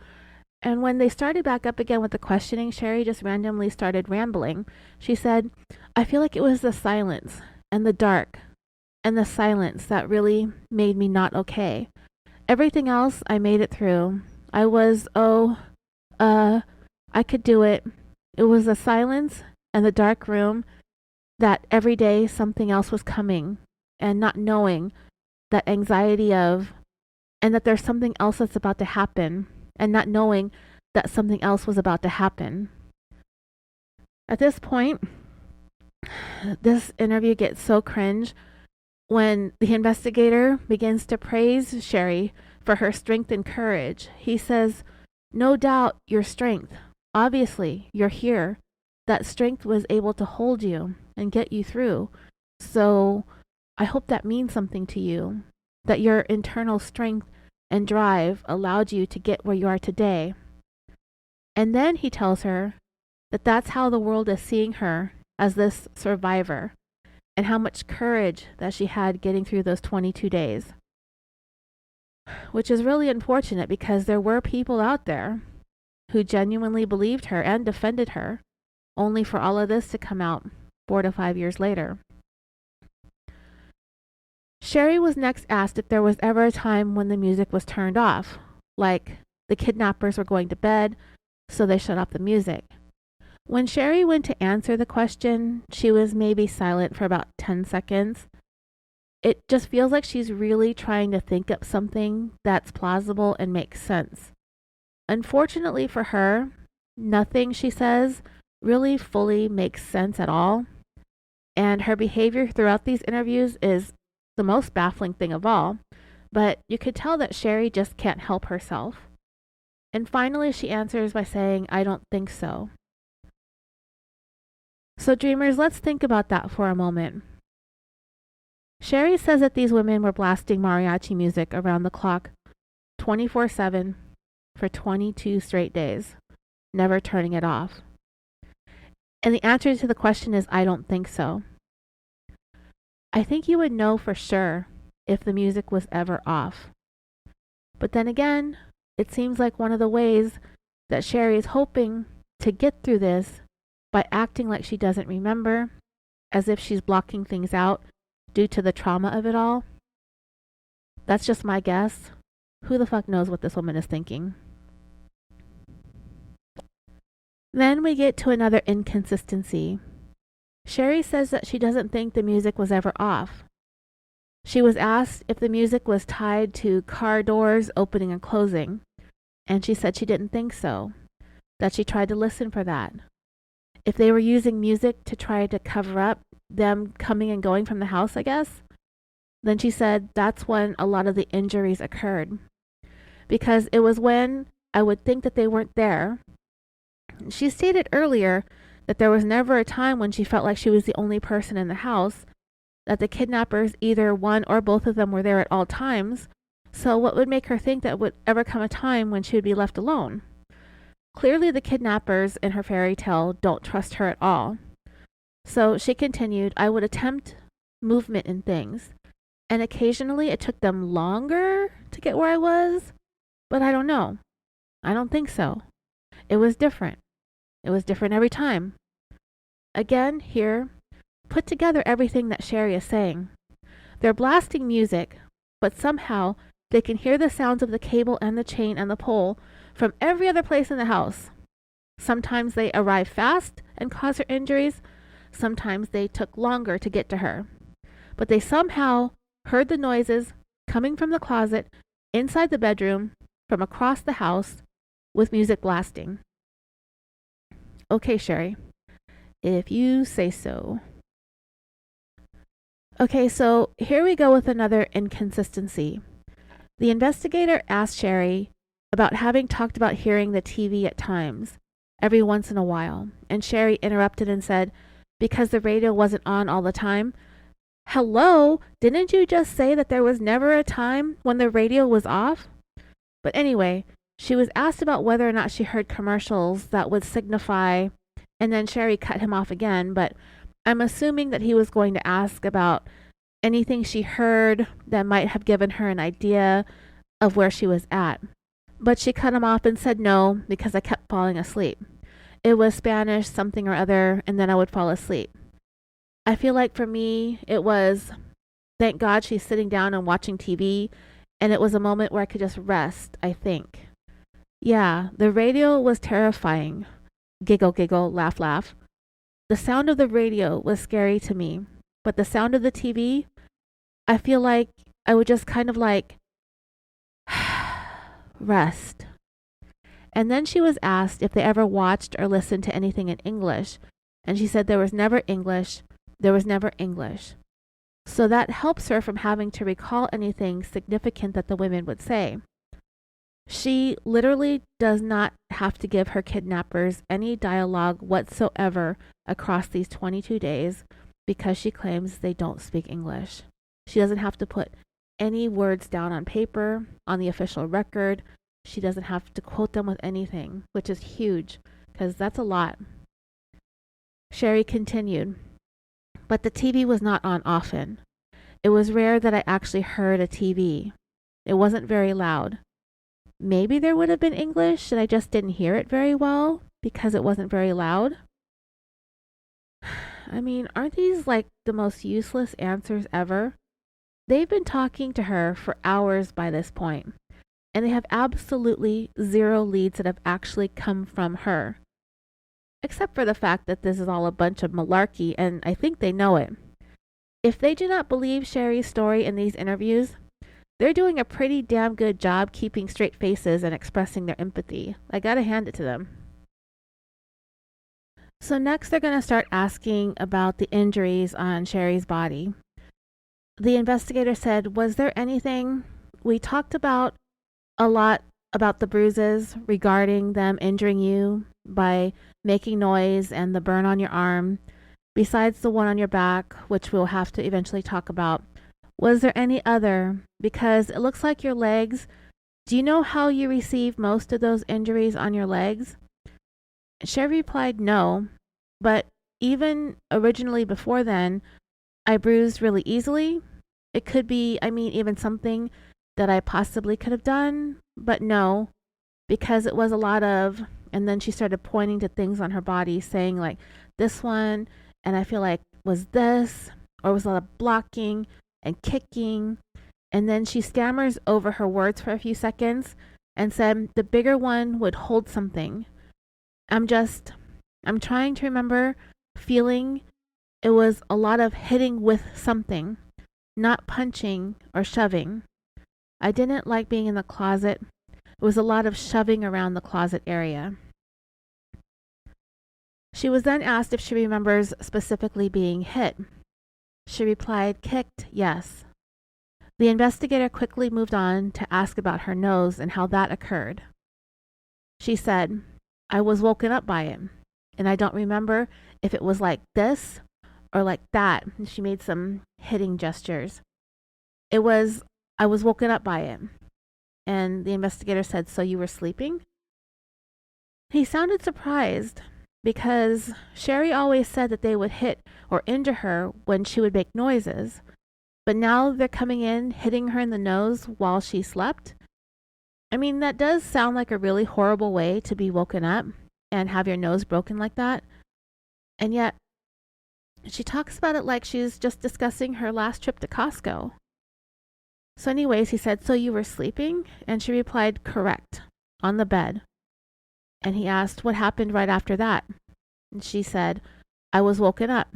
And when they started back up again with the questioning, Sherri just randomly started rambling. She said, "I feel like it was the silence and the dark and the silence that really made me not okay. Everything else, I made it through. I was, I could do it. It was the silence and the dark room that every day something else was coming and not knowing, that anxiety of, and that there's something else that's about to happen and not knowing that something else was about to happen." At this point, this interview gets so cringe when the investigator begins to praise Sherri for her strength and courage. He says, "No doubt your strength. Obviously, you're here. That strength was able to hold you and get you through. So I hope that means something to you, that your internal strength and drive allowed you to get where you are today." And then he tells her that that's how the world is seeing her, as this survivor, and how much courage that she had getting through those 22 days. Which is really unfortunate because there were people out there who genuinely believed her and defended her, only for all of this to come out 4 to 5 years later. Sherri was next asked if there was ever a time when the music was turned off, like the kidnappers were going to bed, so they shut off the music. When Sherri went to answer the question, she was maybe silent for about 10 seconds. It just feels like she's really trying to think up something that's plausible and makes sense. Unfortunately for her, nothing she says really fully makes sense at all. And her behavior throughout these interviews is the most baffling thing of all. But you could tell that Sherri just can't help herself. And finally, she answers by saying, "I don't think so." So dreamers, let's think about that for a moment. Sherri says that these women were blasting mariachi music around the clock, 24/7, for 22 straight days, never turning it off. And the answer to the question is, I don't think so. I think you would know for sure if the music was ever off. But then again, it seems like one of the ways that Sherri is hoping to get through this by acting like she doesn't remember, as if she's blocking things out due to the trauma of it all. That's just my guess. Who the fuck knows what this woman is thinking? Then we get to another inconsistency. Sherri says that she doesn't think the music was ever off. She was asked if the music was tied to car doors opening and closing, and she said she didn't think so, that she tried to listen for that. If they were using music to try to cover up them coming and going from the house, I guess, then she said that's when a lot of the injuries occurred. Because it was when I would think that they weren't there. She stated earlier that there was never a time when she felt like she was the only person in the house, that the kidnappers, either one or both of them, were there at all times. So what would make her think that would ever come a time when she would be left alone? Clearly the kidnappers in her fairy tale don't trust her at all. So she continued, I would attempt movement in things, and occasionally it took them longer to get where I was, but I don't know. I don't think so. It was different. It was different every time. Again, here, put together everything that Sherri is saying. They're blasting music, but somehow they can hear the sounds of the cable and the chain and the pole from every other place in the house. Sometimes they arrive fast and cause her injuries. Sometimes they took longer to get to her. But they somehow heard the noises coming from the closet, inside the bedroom, from across the house, with music blasting. Okay, Sherri, if you say so. Okay, so here we go with another inconsistency. The investigator asked Sherri about having talked about hearing the TV at times, every once in a while, and Sherri interrupted and said, because the radio wasn't on all the time. Hello, didn't you just say that there was never a time when the radio was off? But anyway, she was asked about whether or not she heard commercials that would signify, and then Sherri cut him off again, but I'm assuming that he was going to ask about anything she heard that might have given her an idea of where she was at. But she cut him off and said no, because I kept falling asleep. It was Spanish something or other, and then I would fall asleep. I feel like for me, it was, thank God she's sitting down and watching TV, and it was a moment where I could just rest, I think. Yeah, the radio was terrifying. Giggle, giggle, laugh, laugh. The sound of the radio was scary to me, but the sound of the TV, I feel like I would just kind of like rest. And then she was asked if they ever watched or listened to anything in English, and she said there was never English. There was never English. So that helps her from having to recall anything significant that the women would say. She literally does not have to give her kidnappers any dialogue whatsoever across these 22 days because she claims they don't speak English. She doesn't have to put any words down on paper, on the official record. She doesn't have to quote them with anything, which is huge because that's a lot. Sherri continued, but the TV was not on often. It was rare that I actually heard a TV. It wasn't very loud. Maybe there would have been English and I just didn't hear it very well because it wasn't very loud. I mean, aren't these like the most useless answers ever? They've been talking to her for hours by this point, and they have absolutely zero leads that have actually come from her. Except for the fact that this is all a bunch of malarkey, and I think they know it. If they do not believe Sherri's story in these interviews, they're doing a pretty damn good job keeping straight faces and expressing their empathy. I gotta hand it to them. So next they're going to start asking about the injuries on Sherri's body. The investigator said, was there anything? We talked about a lot about the bruises regarding them injuring you by making noise and the burn on your arm, besides the one on your back, which we'll have to eventually talk about. Was there any other? Because it looks like your legs. Do you know how you received most of those injuries on your legs? Sherri replied no, but even originally before then, I bruised really easily. It could be, even something that I possibly could have done, but no, because it was a lot of And then she started pointing to things on her body, saying like, this one, and I feel like was this, or was a lot of blocking and kicking. And then she stammers over her words for a few seconds and said, the bigger one would hold something. I'm trying to remember feeling it was a lot of hitting with something, not punching or shoving. I didn't like being in the closet. It was a lot of shoving around the closet area. She was then asked if she remembers specifically being hit. She replied, kicked, yes. The investigator quickly moved on to ask about her nose and how that occurred. She said, I was woken up by it, and I don't remember if it was like this or like that. And she made some hitting gestures. I was woken up by it. And the investigator said, so you were sleeping? He sounded surprised because Sherri always said that they would hit or injure her when she would make noises. But now they're coming in, hitting her in the nose while she slept. I mean, that does sound like a really horrible way to be woken up and have your nose broken like that. And yet, she talks about it like she's just discussing her last trip to Costco. So anyways, he said, so you were sleeping? And she replied, correct, on the bed. And he asked, what happened right after that? And she said, I was woken up.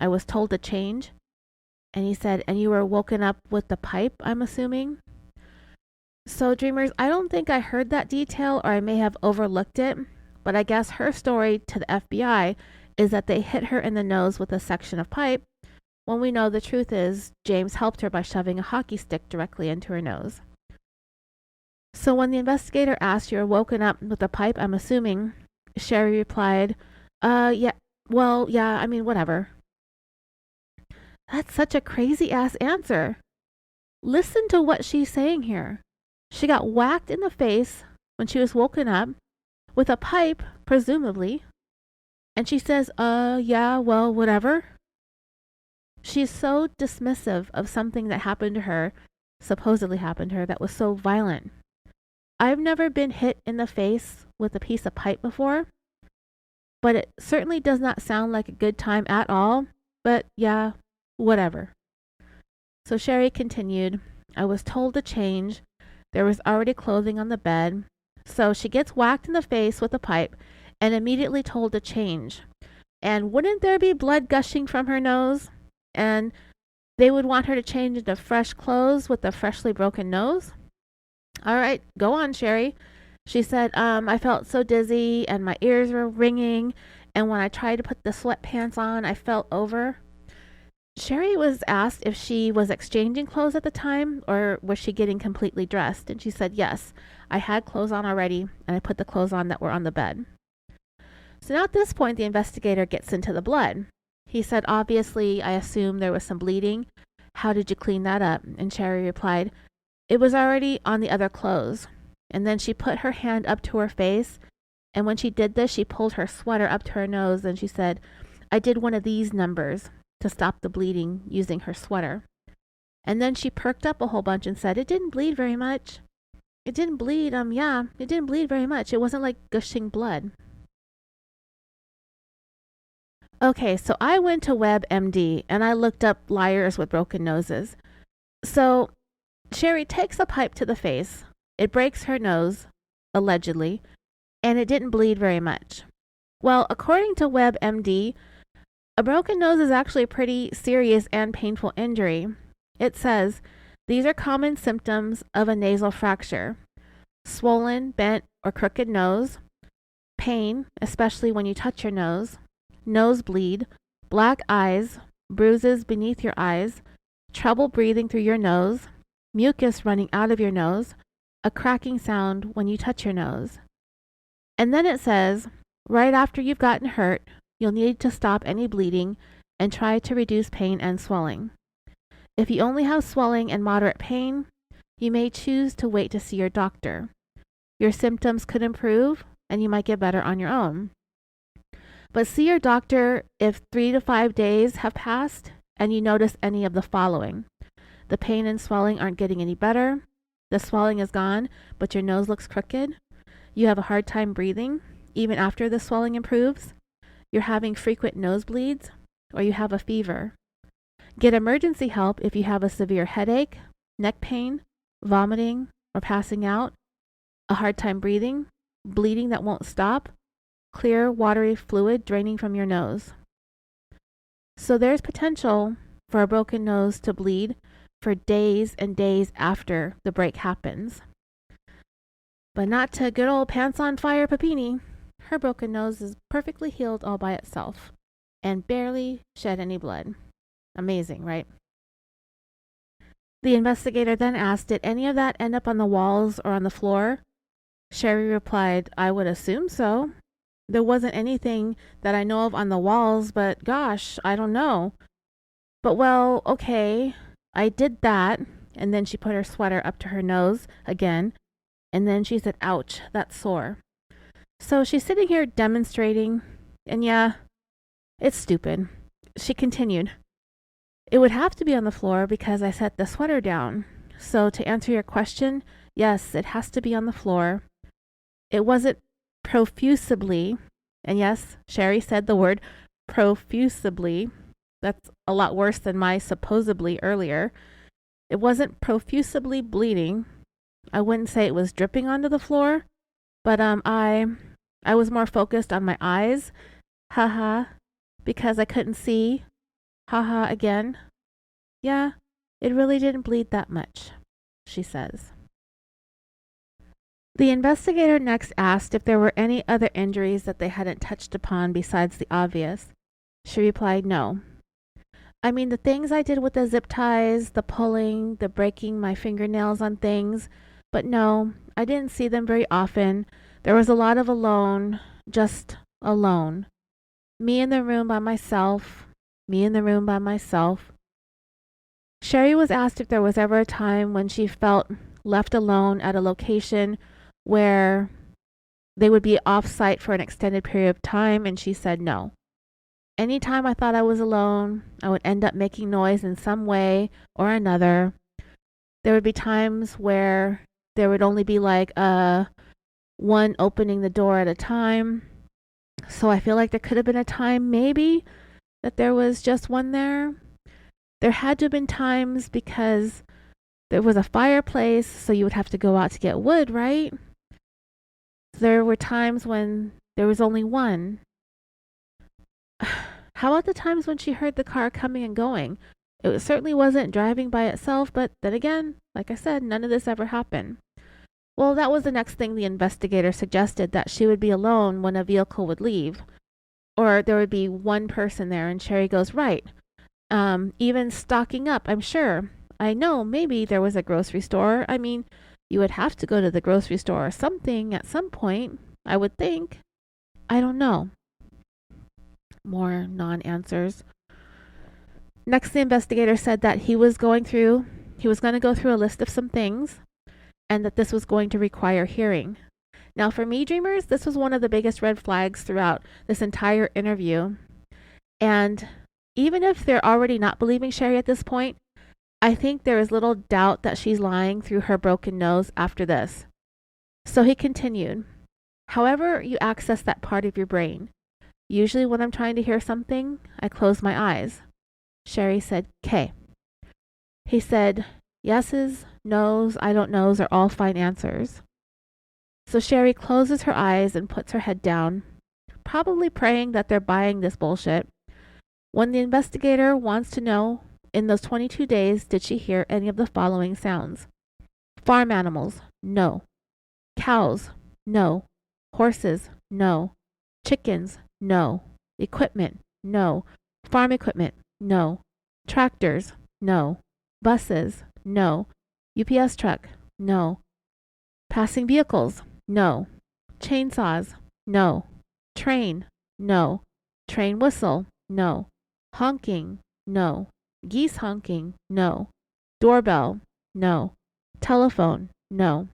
I was told to change. And he said, and you were woken up with the pipe, I'm assuming? So dreamers, I don't think I heard that detail, or I may have overlooked it, but I guess her story to the FBI is that they hit her in the nose with a section of pipe, when we know the truth is James helped her by shoving a hockey stick directly into her nose. So when the investigator asked, you were woken up with a pipe, I'm assuming, Sherri replied, yeah, well, yeah, I mean, whatever. That's such a crazy ass answer. Listen to what she's saying here. She got whacked in the face when she was woken up with a pipe, presumably. And she says, yeah, well, whatever. She's so dismissive of something that happened to her, supposedly happened to her, that was so violent. I've never been hit in the face with a piece of pipe before, but it certainly does not sound like a good time at all. But yeah, whatever. So Sherri continued, I was told to change. There was already clothing on the bed. So she gets whacked in the face with a pipe and immediately told to change. And wouldn't there be blood gushing from her nose? And they would want her to change into fresh clothes with a freshly broken nose? All right, go on, Sherri. She said, I felt so dizzy and my ears were ringing. And when I tried to put the sweatpants on, I fell over. Sherri was asked if she was exchanging clothes at the time or was she getting completely dressed. And she said, yes, I had clothes on already and I put the clothes on that were on the bed. So now at this point, the investigator gets into the blood. He said, obviously, I assume there was some bleeding. How did you clean that up? And Sherri replied, it was already on the other clothes. And then she put her hand up to her face. And when she did this, she pulled her sweater up to her nose. And she said, I did one of these numbers to stop the bleeding using her sweater. And then she perked up a whole bunch and said, it didn't bleed very much. It didn't bleed, it didn't bleed very much. It wasn't like gushing blood. Okay, so I went to WebMD and I looked up liars with broken noses. So Sherri takes a pipe to the face. It breaks her nose, allegedly, and it didn't bleed very much. Well, according to WebMD, a broken nose is actually a pretty serious and painful injury. It says, these are common symptoms of a nasal fracture: swollen, bent, or crooked nose, pain, especially when you touch your nose, nosebleed, black eyes, bruises beneath your eyes, trouble breathing through your nose, mucus running out of your nose, a cracking sound when you touch your nose. And then it says, right after you've gotten hurt, you'll need to stop any bleeding and try to reduce pain and swelling. If you only have swelling and moderate pain, you may choose to wait to see your doctor. Your symptoms could improve and you might get better on your own. But see your doctor if 3 to 5 days have passed and you notice any of the following. The pain and swelling aren't getting any better. The swelling is gone, but your nose looks crooked. You have a hard time breathing, even after the swelling improves, you're having frequent nosebleeds, or you have a fever. Get emergency help if you have a severe headache, neck pain, vomiting or passing out, a hard time breathing, bleeding that won't stop, clear watery fluid draining from your nose. So there's potential for a broken nose to bleed for days and days after the break happens. But not to good old pants on fire Papini. Her broken nose is perfectly healed all by itself and barely shed any blood. Amazing, right? The investigator then asked, did any of that end up on the walls or on the floor? Sherri replied, I would assume so. There wasn't anything that I know of on the walls, but gosh, I don't know. But well, okay, I did that. And then she put her sweater up to her nose again. And then she said, ouch, that's sore. So she's sitting here demonstrating. And yeah, it's stupid. She continued, it would have to be on the floor because I set the sweater down. So to answer your question, yes, it has to be on the floor. It wasn't profusely, and yes, Sherri said the word profusely. That's a lot worse than my supposedly earlier. It wasn't profusely bleeding. I wouldn't say it was dripping onto the floor, but I was more focused on my eyes. Haha, because I couldn't see. Haha again. Yeah, it really didn't bleed that much, she says. The investigator next asked if there were any other injuries that they hadn't touched upon besides the obvious. She replied, no. I mean, the things I did with the zip ties, the pulling, the breaking my fingernails on things, but no, I didn't see them very often. There was a lot of alone, just alone. Me in the room by myself, me in the room by myself. Sherri was asked if there was ever a time when she felt left alone at a location where they would be off-site for an extended period of time, and she said no. Anytime I thought I was alone, I would end up making noise in some way or another. There would be times where there would only be like one opening the door at a time. So I feel like there could have been a time maybe that there was just one there. There had to have been times because there was a fireplace, so you would have to go out to get wood, right? There were times when there was only one. How about the times when she heard the car coming and going? It certainly wasn't driving by itself, but then again, like I said, none of this ever happened. Well, that was the next thing the investigator suggested, that she would be alone when a vehicle would leave. Or there would be one person there, and Sherri goes, right. Even stocking up, I'm sure. I know maybe there was a grocery store. I mean, you would have to go to the grocery store or something at some point, I would think. I don't know. More non-answers. Next, the investigator said that he was going to go through a list of some things, and that this was going to require hearing. Now, for me, dreamers, this was one of the biggest red flags throughout this entire interview. And even if they're already not believing Sherri at this point, I think there is little doubt that she's lying through her broken nose after this. So he continued, however you access that part of your brain. Usually when I'm trying to hear something, I close my eyes. Sherri said, "K." He said, yeses, nos, I don't knows are all fine answers. So Sherri closes her eyes and puts her head down, probably praying that they're buying this bullshit. When the investigator wants to know, in those 22 days, did she hear any of the following sounds? Farm animals, no. Cows, no. Horses, no. Chickens, no. Equipment, no. Farm equipment, no. Tractors, no. Buses, no. UPS truck, no. Passing vehicles, no. Chainsaws, no. Train, no. Train whistle, no. Honking, no. Geese honking, no. Doorbell, no. Telephone, no.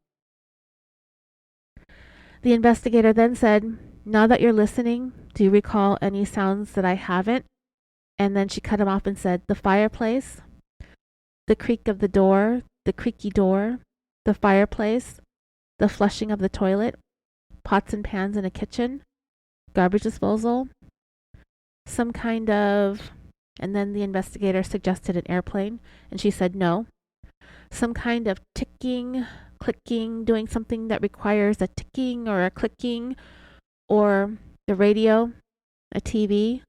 The investigator then said, now that you're listening, do you recall any sounds that I haven't? And then she cut him off and said, the fireplace, the creak of the door, the creaky door, the fireplace, the flushing of the toilet, pots and pans in a kitchen, garbage disposal, some kind of, and then the investigator suggested an airplane, and she said no. Some kind of ticking, clicking, doing something that requires a ticking or a clicking, or the radio, a TV.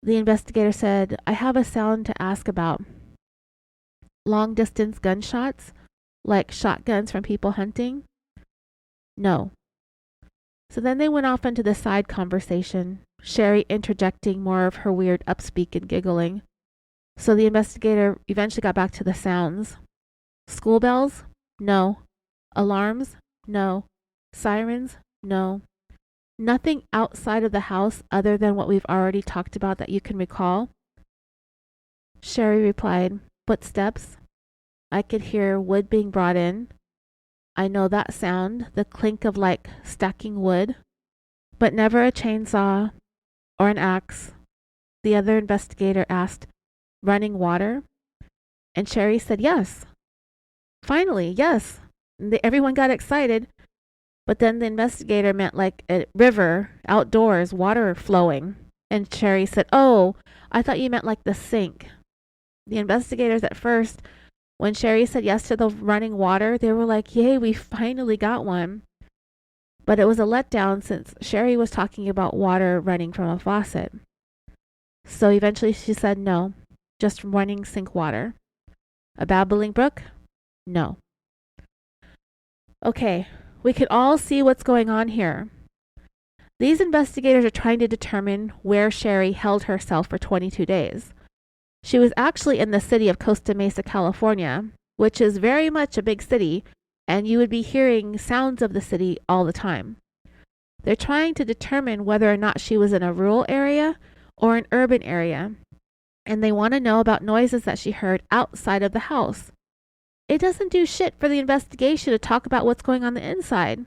The investigator said, I have a sound to ask about. Long distance gunshots, like shotguns from people hunting? No. So then they went off into the side conversation, Sherri interjecting more of her weird upspeak and giggling. So the investigator eventually got back to the sounds. School bells? No. Alarms? No. Sirens? No. Nothing outside of the house other than what we've already talked about that you can recall? Sherri replied, footsteps. I could hear wood being brought in. I know that sound, the clink of like stacking wood, but never a chainsaw or an axe. The other investigator asked, running water? And Sherri said yes. Finally, yes. Everyone got excited, but then the investigator meant like a river, outdoors, water flowing. And Sherri said, oh, I thought you meant like the sink. The investigators at first, when Sherri said yes to the running water, they were like, yay, we finally got one. But it was a letdown since Sherri was talking about water running from a faucet. So eventually she said no, just running sink water. A babbling brook? No. Okay, we can all see what's going on here. These investigators are trying to determine where Sherri held herself for 22 days. She was actually in the city of Costa Mesa, California, which is very much a big city, and you would be hearing sounds of the city all the time. They're trying to determine whether or not she was in a rural area or an urban area, and they want to know about noises that she heard outside of the house. It doesn't do shit for the investigation to talk about what's going on the inside.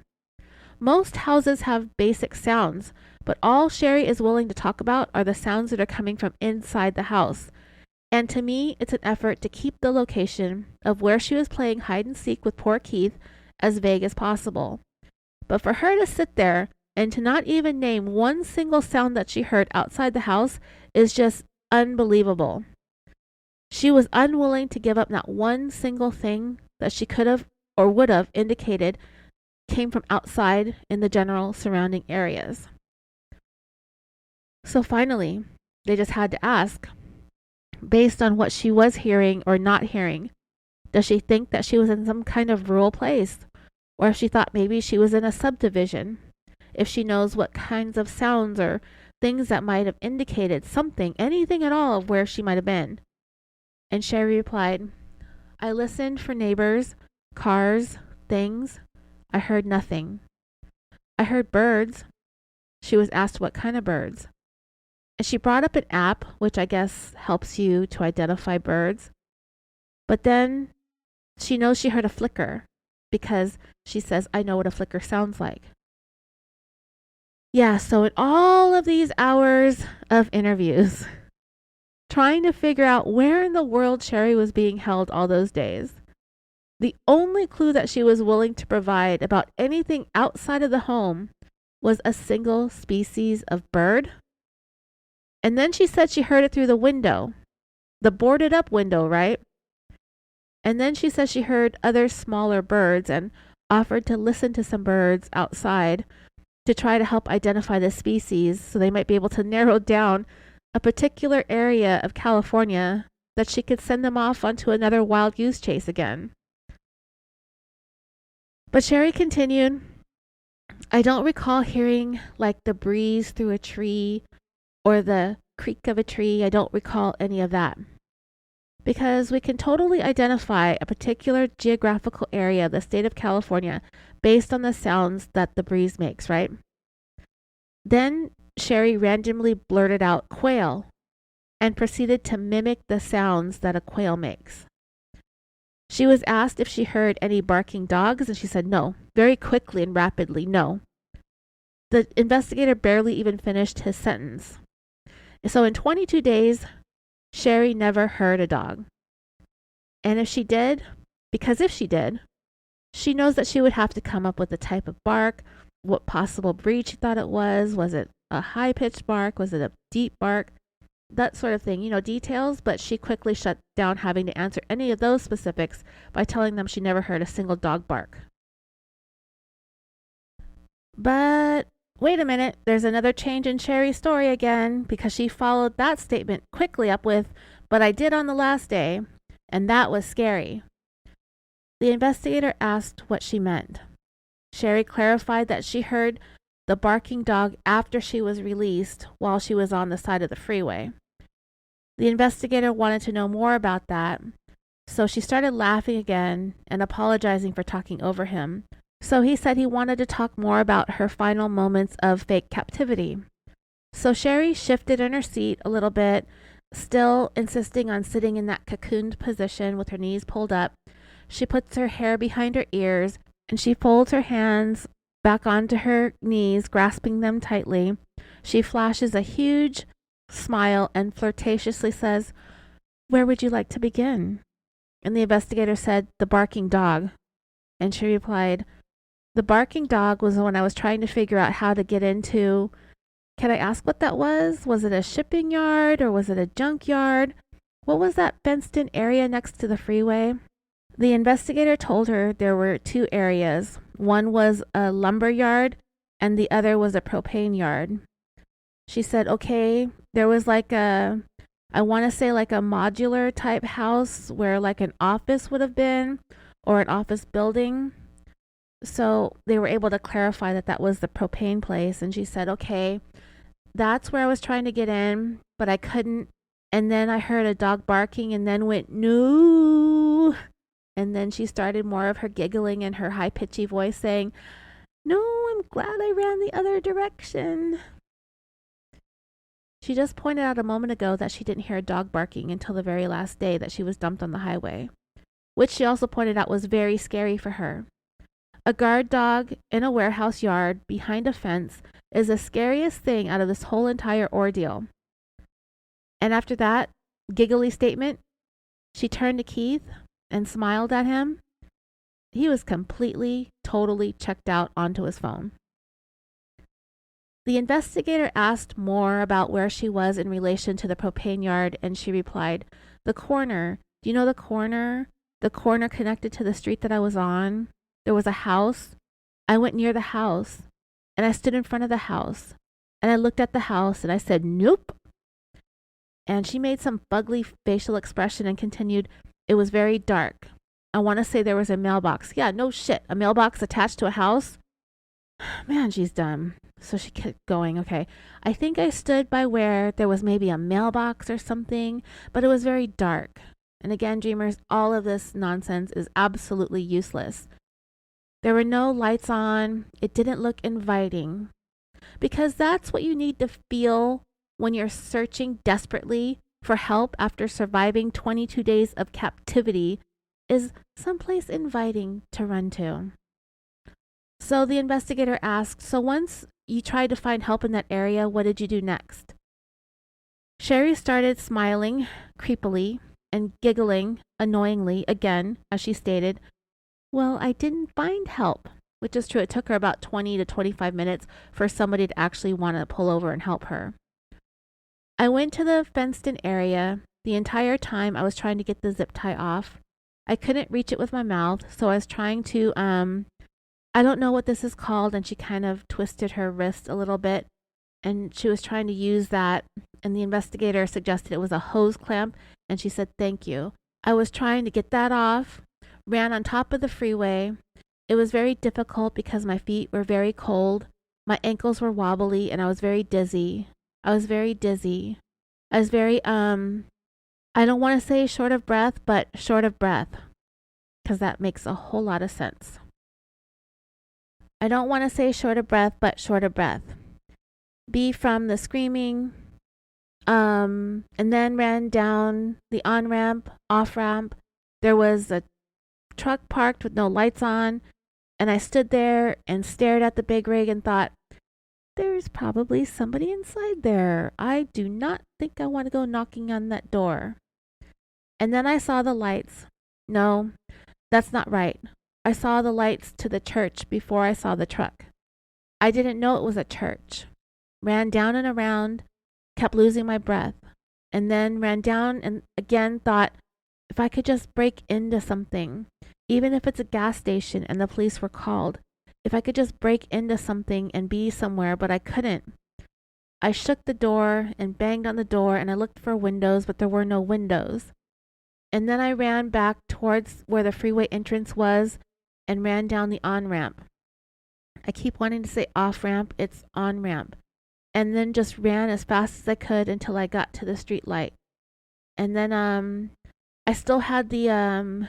Most houses have basic sounds, but all Sherri is willing to talk about are the sounds that are coming from inside the house. And to me, it's an effort to keep the location of where she was playing hide and seek with poor Keith as vague as possible. But for her to sit there and to not even name one single sound that she heard outside the house is just unbelievable. She was unwilling to give up not one single thing that she could have or would have indicated came from outside in the general surrounding areas. So finally, they just had to ask, based on what she was hearing or not hearing, does she think that she was in some kind of rural place? Or if she thought maybe she was in a subdivision? If she knows what kinds of sounds or things that might have indicated something, anything at all of where she might have been? And Sherri replied, I listened for neighbors, cars, things. I heard nothing. I heard birds. She was asked what kind of birds. And she brought up an app, which I guess helps you to identify birds. But then she knows she heard a flicker because she says, I know what a flicker sounds like. Yeah, so in all of these hours of interviews, trying to figure out where in the world Sherri was being held all those days, the only clue that she was willing to provide about anything outside of the home was a single species of bird. And then she said she heard it through the window, the boarded up window, right? And then she said she heard other smaller birds and offered to listen to some birds outside to try to help identify the species so they might be able to narrow down a particular area of California that she could send them off onto another wild goose chase again. But Sherri continued, I don't recall hearing like the breeze through a tree or the creak of a tree. I don't recall any of that. Because we can totally identify a particular geographical area of the state of California based on the sounds that the breeze makes, right? Then Sherri randomly blurted out quail and proceeded to mimic the sounds that a quail makes. She was asked if she heard any barking dogs, and she said no, very quickly and rapidly, no. The investigator barely even finished his sentence. So in 22 days, Sherri never heard a dog. And if she did, because if she did, she knows that she would have to come up with a type of bark what possible breed she thought it was. Was it a high-pitched bark? Was it a deep bark? That sort of thing, details, but she quickly shut down having to answer any of those specifics by telling them she never heard a single dog bark. But wait a minute, there's another change in Sherri's story again, because she followed that statement quickly up with, "But I did on the last day, and that was scary." The investigator asked what she meant. Sherri clarified that she heard the barking dog after she was released while she was on the side of the freeway. The investigator wanted to know more about that, so she started laughing again and apologizing for talking over him. So he said he wanted to talk more about her final moments of fake captivity. So Sherri shifted in her seat a little bit, still insisting on sitting in that cocooned position with her knees pulled up. She puts her hair behind her ears and she folds her hands back onto her knees, grasping them tightly. She flashes a huge smile and flirtatiously says, "Where would you like to begin?" And the investigator said, "The barking dog." And she replied, "The barking dog was when I was trying to figure out how to get into. Can I ask what that was? Was it a shipping yard or was it a junkyard? What was that fenced in area next to the freeway?" The investigator told her there were two areas. One was a lumber yard and the other was a propane yard. She said, okay, there was I want to say like a modular type house where like an office would have been or an office building. So they were able to clarify that that was the propane place. And she said, okay, that's where I was trying to get in, but I couldn't. And then I heard a dog barking and then went, "No." And then she started more of her giggling in her high-pitchy voice saying, "No, I'm glad I ran the other direction." She just pointed out a moment ago that she didn't hear a dog barking until the very last day that she was dumped on the highway, which she also pointed out was very scary for her. A guard dog in a warehouse yard behind a fence is the scariest thing out of this whole entire ordeal. And after that giggly statement, she turned to Keith and smiled at him. He was completely, totally checked out onto his phone. The investigator asked more about where she was in relation to the propane yard, and she replied, "The corner. Do you know the corner? The corner connected to the street that I was on. There was a house. I went near the house, and I stood in front of the house, and I looked at the house, and I said, 'Nope.'" And she made some fugly facial expression and continued, "It was very dark. I want to say there was a mailbox." Yeah, no shit. A mailbox attached to a house? Man, she's dumb. So she kept going. Okay, "I think I stood by where there was maybe a mailbox or something, but it was very dark." And again, dreamers, all of this nonsense is absolutely useless. There were no lights on. It didn't look inviting. Because that's what you need to feel when you're searching desperately for help after surviving 22 days of captivity, is someplace inviting to run to. So the investigator asked, "So once you tried to find help in that area, what did you do next?" Sherri started smiling creepily and giggling annoyingly again as she stated, "Well, I didn't find help," which is true. It took her about 20 to 25 minutes for somebody to actually want to pull over and help her. "I went to the fenced-in area. The entire time I was trying to get the zip tie off. I couldn't reach it with my mouth, so I was trying to, I don't know what this is called," and she kind of twisted her wrist a little bit, and she was trying to use that, and the investigator suggested it was a hose clamp, and she said, "Thank you." "I was trying to get that off, ran on top of the freeway. It was very difficult because my feet were very cold, my ankles were wobbly, and I was very dizzy. I was very, I don't want to say short of breath, but short of breath, because that makes a whole lot of sense. I don't want to say short of breath, but short of breath. B from the screaming, and then ran down the on-ramp, off-ramp. There was a truck parked with no lights on, and I stood there and stared at the big rig and thought, there's probably somebody inside there. I do not think I want to go knocking on that door. And then I saw the lights. No, that's not right. I saw the lights to the church before I saw the truck. I didn't know it was a church. Ran down and around, kept losing my breath, and then ran down and again thought if I could just break into something, even if it's a gas station and the police were called, if I could just break into something and be somewhere, but I couldn't. I shook the door and banged on the door and I looked for windows, but there were no windows. And then I ran back towards where the freeway entrance was and ran down the on-ramp. I keep wanting to say off-ramp, it's on-ramp. And then just ran as fast as I could until I got to the street light. And then I still had the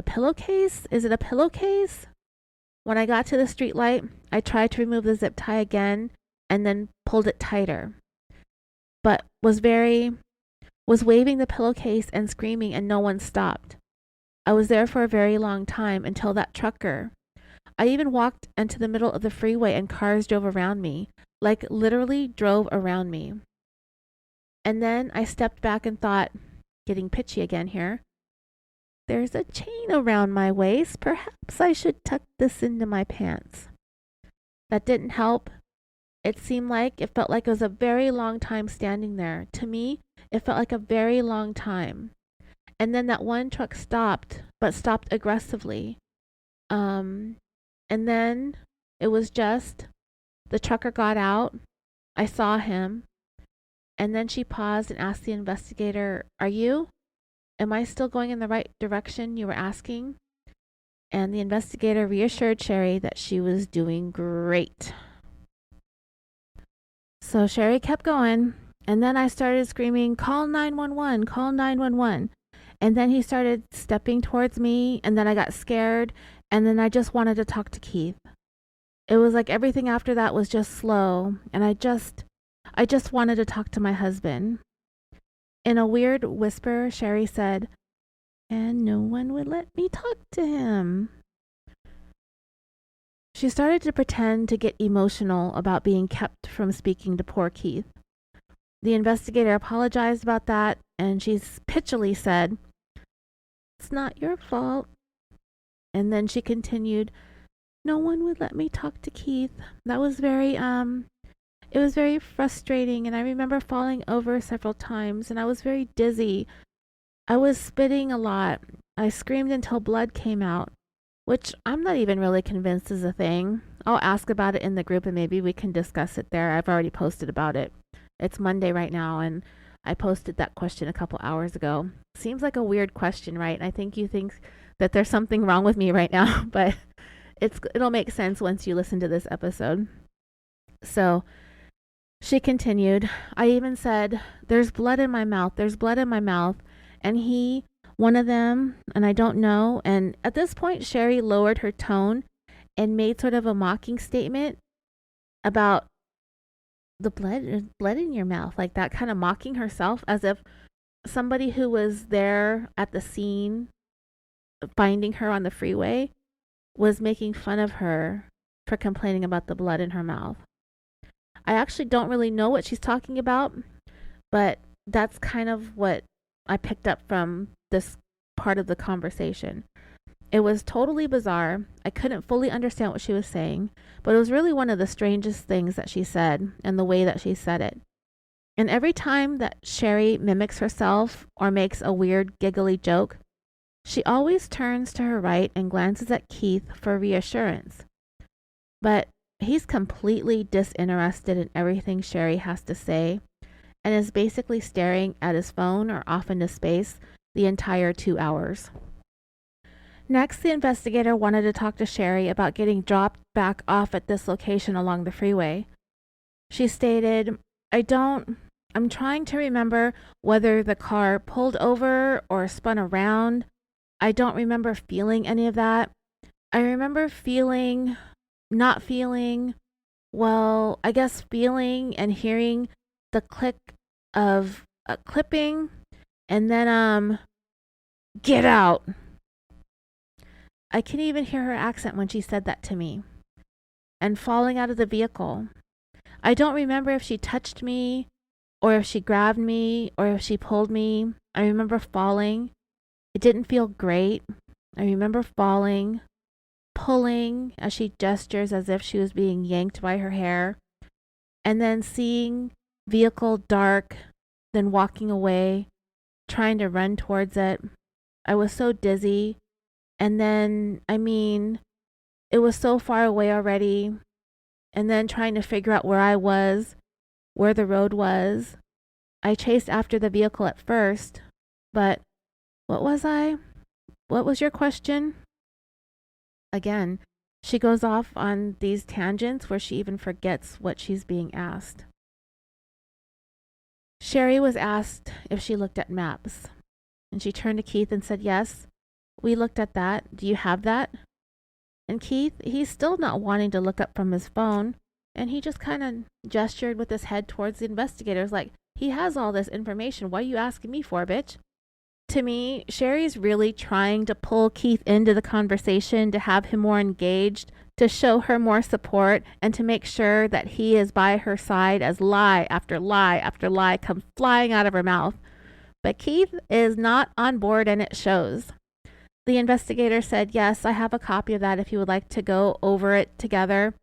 pillowcase. Is it a pillowcase? When I got to the street light, I tried to remove the zip tie again and then pulled it tighter. But was waving the pillowcase and screaming and no one stopped. I was there for a very long time until that trucker. I even walked into the middle of the freeway and cars drove around me, like literally drove around me. And then I stepped back and thought, getting pitchy again here, there's a chain around my waist. Perhaps I should tuck this into my pants. That didn't help. It felt like it was a very long time standing there. To me, it felt like a very long time. And then that one truck stopped, but stopped aggressively. And then it was just the trucker got out. I saw him. And then she paused and asked the investigator, am I still going in the right direction you were asking? And the investigator reassured Sherri that she was doing great. So Sherri kept going. And then I started screaming, call 911, call 911. And then he started stepping towards me. And then I got scared. And then I just wanted to talk to Keith. It was like everything after that was just slow. And I just wanted to talk to my husband. In a weird whisper, Sherri said, and no one would let me talk to him. She started to pretend to get emotional about being kept from speaking to poor Keith. The investigator apologized about that, and she pitchily said, it's not your fault. And then she continued, no one would let me talk to Keith. That was it was very frustrating, and I remember falling over several times, and I was very dizzy. I was spitting a lot. I screamed until blood came out, which I'm not even really convinced is a thing. I'll ask about it in the group, and maybe we can discuss it there. I've already posted about it. It's Monday right now, and I posted that question a couple hours ago. Seems like a weird question, right? I think you think that there's something wrong with me right now, but it'll make sense once you listen to this episode. So she continued, I even said, there's blood in my mouth. There's blood in my mouth. And one of them, and I don't know. And at this point, Sherri lowered her tone and made sort of a mocking statement about the blood in your mouth, like that, kind of mocking herself as if somebody who was there at the scene finding her on the freeway was making fun of her for complaining about the blood in her mouth. I actually don't really know what she's talking about, but that's kind of what I picked up from this part of the conversation. It was totally bizarre. I couldn't fully understand what she was saying, but it was really one of the strangest things that she said and the way that she said it. And every time that Sherri mimics herself or makes a weird giggly joke, she always turns to her right and glances at Keith for reassurance. But he's completely disinterested in everything Sherri has to say and is basically staring at his phone or off into space the entire 2 hours. Next, the investigator wanted to talk to Sherri about getting dropped back off at this location along the freeway. She stated, I'm trying to remember whether the car pulled over or spun around. I don't remember feeling any of that. I remember not feeling, I guess feeling and hearing the click of a clipping, and then, get out. I can even hear her accent when she said that to me. And falling out of the vehicle. I don't remember if she touched me, or if she grabbed me, or if she pulled me. I remember falling. It didn't feel great. I remember falling. pulling as she gestures as if she was being yanked by her hair, and then seeing vehicle dark, then walking away, trying to run towards it. I was so dizzy. And then, it was so far away already. And then trying to figure out where I was, where the road was. I chased after the vehicle at first, but what was I? What was your question? Again, she goes off on these tangents where she even forgets what she's being asked. Sherri was asked if she looked at maps, and she turned to Keith and said, "Yes, we looked at that. Do you have that?" And Keith, he's still not wanting to look up from his phone, and he just kind of gestured with his head towards the investigators like, he has all this information. What are you asking me for, bitch? To me, Sherri's really trying to pull Keith into the conversation to have him more engaged, to show her more support, and to make sure that he is by her side as lie after lie after lie comes flying out of her mouth. But Keith is not on board, and it shows. The investigator said, "Yes, I have a copy of that if you would like to go over it together."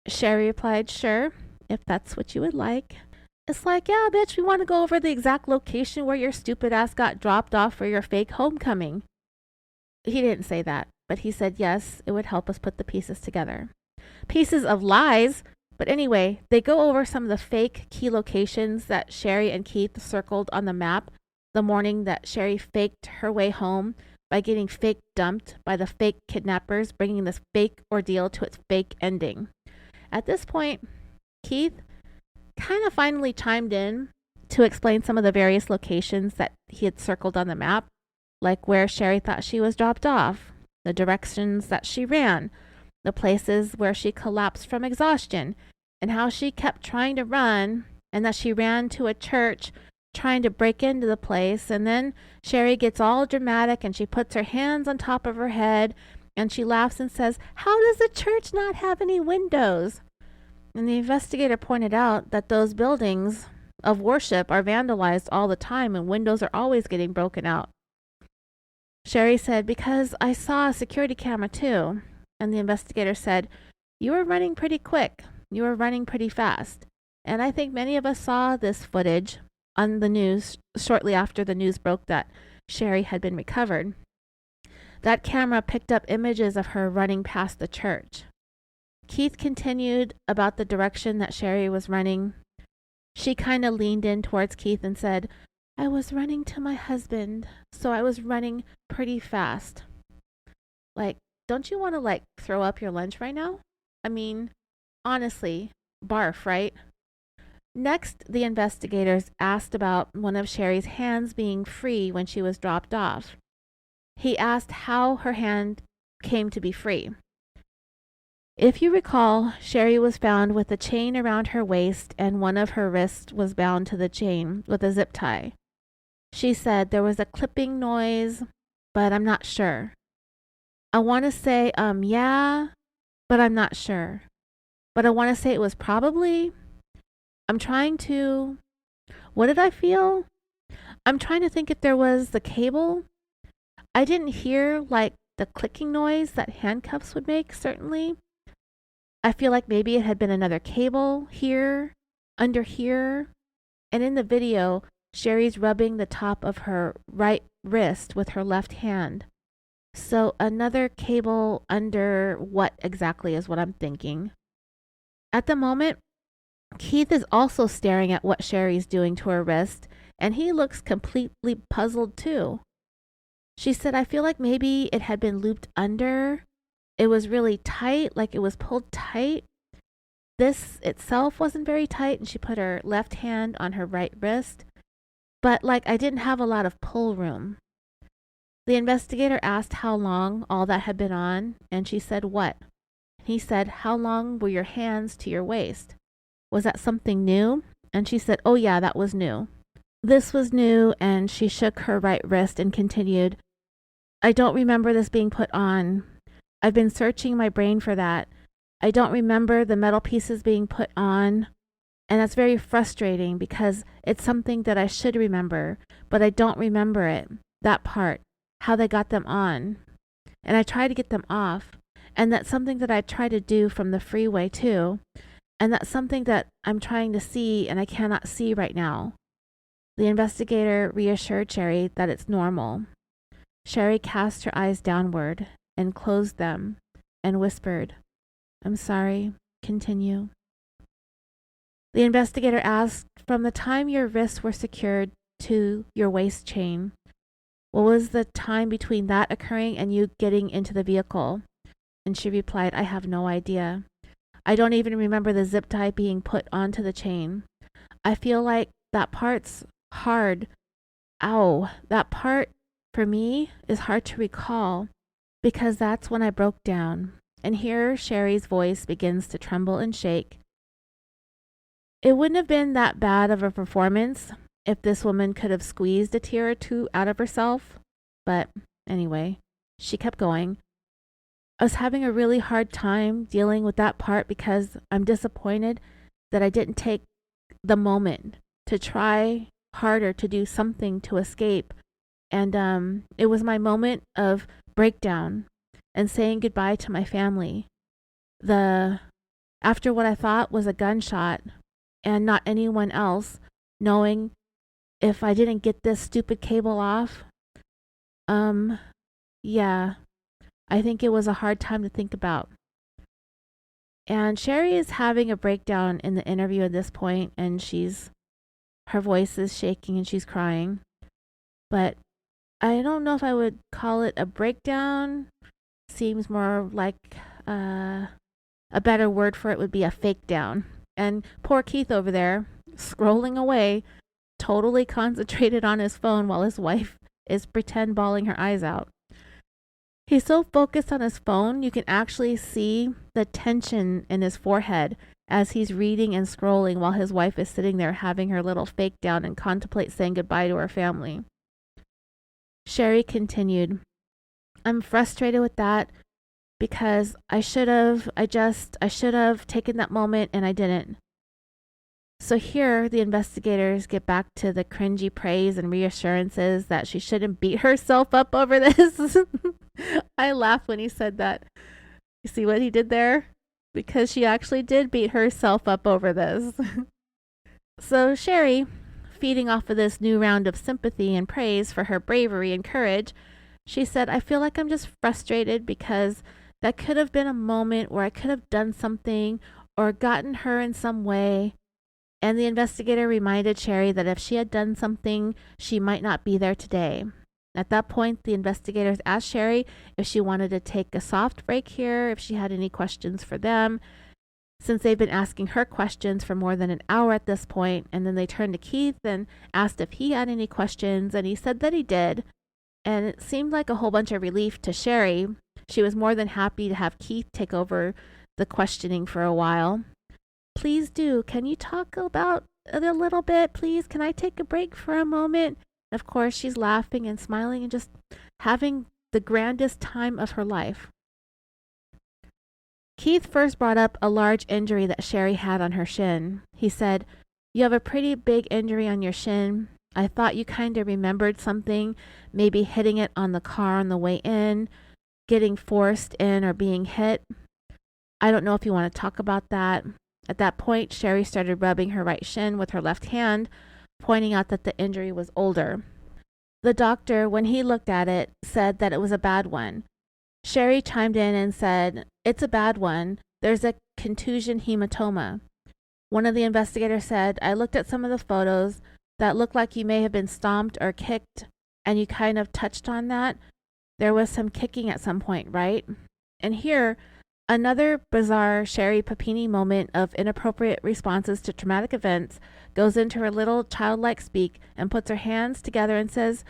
Sherri replied, "Sure, if that's what you would like." It's like, yeah, bitch, we want to go over the exact location where your stupid ass got dropped off for your fake homecoming. He didn't say that, but he said, yes, it would help us put the pieces together. Pieces of lies. But anyway, they go over some of the fake key locations that Sherri and Keith circled on the map the morning that Sherri faked her way home by getting fake dumped by the fake kidnappers, bringing this fake ordeal to its fake ending. At this point, Keith kind of finally chimed in to explain some of the various locations that he had circled on the map, like where Sherri thought she was dropped off, the directions that she ran, the places where she collapsed from exhaustion, and how she kept trying to run, and that she ran to a church trying to break into the place. And then Sherri gets all dramatic and she puts her hands on top of her head and she laughs and says, "How does the church not have any windows?" And the investigator pointed out that those buildings of worship are vandalized all the time and windows are always getting broken out. Sherri said, "Because I saw a security camera too." And the investigator said, "You were running pretty quick. You were running pretty fast. And I think many of us saw this footage on the news shortly after the news broke that Sherri had been recovered. That camera picked up images of her running past the church." Keith continued about the direction that Sherri was running. She kind of leaned in towards Keith and said, "I was running to my husband, so I was running pretty fast." Like, don't you want to throw up your lunch right now? Honestly, barf, right? Next, the investigators asked about one of Sherri's hands being free when she was dropped off. He asked how her hand came to be free. If you recall, Sherri was found with a chain around her waist and one of her wrists was bound to the chain with a zip tie. She said there was a clipping noise, but I'm not sure. I want to say, yeah, but I'm not sure. But I want to say it was probably. What did I feel? I'm trying to think if there was the cable. I didn't hear the clicking noise that handcuffs would make, certainly. I feel like maybe it had been another cable here, under here. And in the video, Sherri's rubbing the top of her right wrist with her left hand. So another cable under what exactly is what I'm thinking. At the moment, Keith is also staring at what Sherri's doing to her wrist, and he looks completely puzzled too. She said, "I feel like maybe it had been looped under. It was really tight, like it was pulled tight. This itself wasn't very tight," and she put her left hand on her right wrist. "But I didn't have a lot of pull room." The investigator asked how long all that had been on, and she said, "What?" He said, "How long were your hands to your waist? Was that something new?" And she said, "Oh yeah, that was new." This was new, and she shook her right wrist and continued, "I don't remember this being put on. I've been searching my brain for that. I don't remember the metal pieces being put on. And that's very frustrating because it's something that I should remember, but I don't remember it. That part, how they got them on. And I tried to get them off. And that's something that I try to do from the freeway too. And that's something that I'm trying to see and I cannot see right now. The investigator reassured Sherri that it's normal. Sherri cast her eyes downward and closed them and whispered, "I'm sorry, continue." The investigator asked, "From the time your wrists were secured to your waist chain, what was the time between that occurring and you getting into the vehicle?" And she replied, "I have no idea. I don't even remember the zip tie being put onto the chain. I feel like that part's hard. Ow, that part for me is hard to recall because that's when I broke down." And here Sherri's voice begins to tremble and shake. It wouldn't have been that bad of a performance if this woman could have squeezed a tear or two out of herself. But anyway, she kept going. "I was having a really hard time dealing with that part because I'm disappointed that I didn't take the moment to try harder to do something to escape. And it was my moment of breakdown and saying goodbye to my family. After what I thought was a gunshot and not anyone else, knowing if I didn't get this stupid cable off, yeah, I think it was a hard time to think about." And Sherri is having a breakdown in the interview at this point, and her voice is shaking and she's crying. But I don't know if I would call it a breakdown. Seems more like a better word for it would be a fake down. And poor Keith over there, scrolling away, totally concentrated on his phone while his wife is pretend bawling her eyes out. He's so focused on his phone, you can actually see the tension in his forehead as he's reading and scrolling while his wife is sitting there having her little fake down and contemplate saying goodbye to her family. Sherri continued, "I'm frustrated with that because I should have taken that moment and I didn't." So here the investigators get back to the cringy praise and reassurances that she shouldn't beat herself up over this. I laughed when he said that. You see what he did there? Because she actually did beat herself up over this. So Sherri, feeding off of this new round of sympathy and praise for her bravery and courage, she said, "I feel like I'm just frustrated because that could have been a moment where I could have done something or gotten her in some way." And the investigator reminded Sherri that if she had done something, she might not be there today. At that point, the investigators asked Sherri if she wanted to take a soft break here, if she had any questions for them, since they've been asking her questions for more than an hour at this point. And then they turned to Keith and asked if he had any questions, and he said that he did. And it seemed like a whole bunch of relief to Sherri. She was more than happy to have Keith take over the questioning for a while. "Please do. Can you talk about it a little bit, please? Can I take a break for a moment?" And of course, she's laughing and smiling and just having the grandest time of her life. Keith first brought up a large injury that Sherri had on her shin. He said, "You have a pretty big injury on your shin. I thought you kind of remembered something, maybe hitting it on the car on the way in, getting forced in, or being hit. I don't know if you want to talk about that." At that point, Sherri started rubbing her right shin with her left hand, pointing out that the injury was older. The doctor, when he looked at it, said that it was a bad one. Sherri chimed in and said, "It's a bad one. There's a contusion hematoma." One of the investigators said, "I looked at some of the photos that looked like you may have been stomped or kicked, and you kind of touched on that. There was some kicking at some point, right?" And here, another bizarre Sherri Papini moment of inappropriate responses to traumatic events goes into her little childlike speak and puts her hands together and says,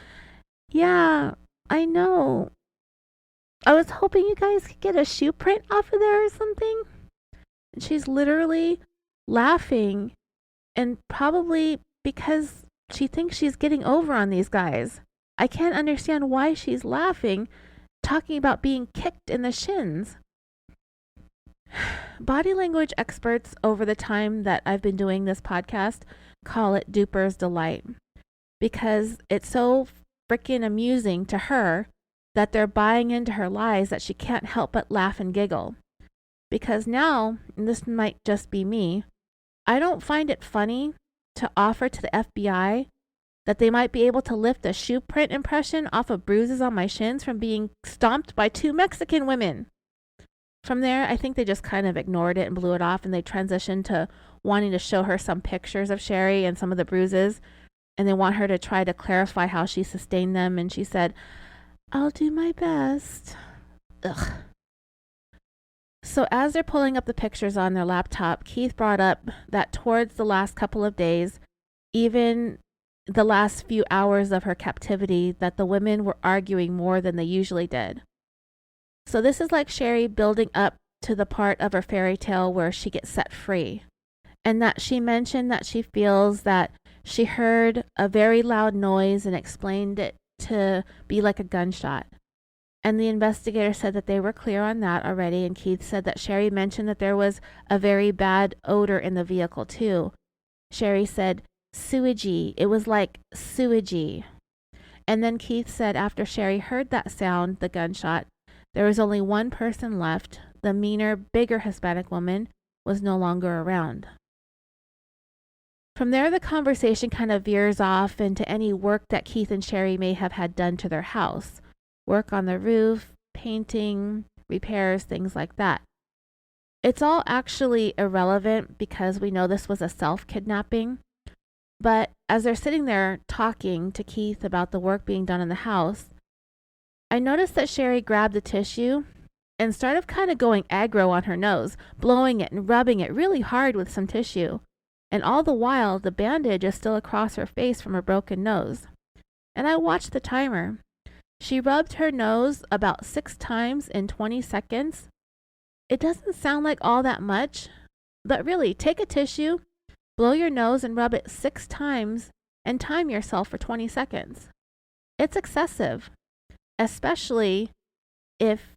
"Yeah, I know. I was hoping you guys could get a shoe print off of there or something." And she's literally laughing, and probably because she thinks she's getting over on these guys. I can't understand why she's laughing, talking about being kicked in the shins. Body language experts over the time that I've been doing this podcast call it duper's delight because it's so freaking amusing to her that they're buying into her lies that she can't help but laugh and giggle. Because now, and this might just be me, I don't find it funny to offer to the FBI that they might be able to lift a shoe print impression off of bruises on my shins from being stomped by 2 Mexican women. From there, I think they just kind of ignored it and blew it off, and they transitioned to wanting to show her some pictures of Sherri and some of the bruises, and they want her to try to clarify how she sustained them, and she said, "I'll do my best." Ugh. So as they're pulling up the pictures on their laptop, Keith brought up that towards the last couple of days, even the last few hours of her captivity, that the women were arguing more than they usually did. So this is like Sherri building up to the part of her fairy tale where she gets set free. And that she mentioned that she feels that she heard a very loud noise and explained it to be like a gunshot. And the investigator said that they were clear on that already. And Keith said that Sherri mentioned that there was a very bad odor in the vehicle too. Sherri said, "Sewagey. It was like sewagey." And then Keith said after Sherri heard that sound, the gunshot, there was only one person left. The meaner, bigger Hispanic woman was no longer around. From there, the conversation kind of veers off into any work that Keith and Sherri may have had done to their house. Work on the roof, painting, repairs, things like that. It's all actually irrelevant because we know this was a self-kidnapping. But as they're sitting there talking to Keith about the work being done in the house, I noticed that Sherri grabbed the tissue and started kind of going aggro on her nose, blowing it and rubbing it really hard with some tissue. And all the while, the bandage is still across her face from her broken nose. And I watched the timer. She rubbed her nose about 6 times in 20 seconds. It doesn't sound like all that much, but really, take a tissue, blow your nose and rub it 6 times, and time yourself for 20 seconds. It's excessive, especially if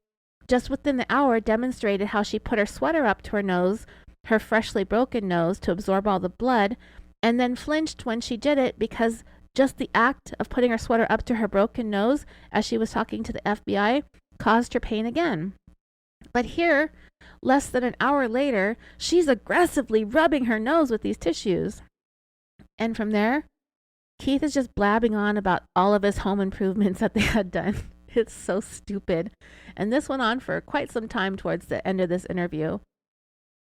just within the hour demonstrated how she put her sweater up to her nose, her freshly broken nose, to absorb all the blood, and then flinched when she did it because just the act of putting her sweater up to her broken nose as she was talking to the FBI caused her pain again. But here, less than an hour later, she's aggressively rubbing her nose with these tissues. And from there, Keith is just blabbing on about all of his home improvements that they had done. It's so stupid. And this went on for quite some time towards the end of this interview.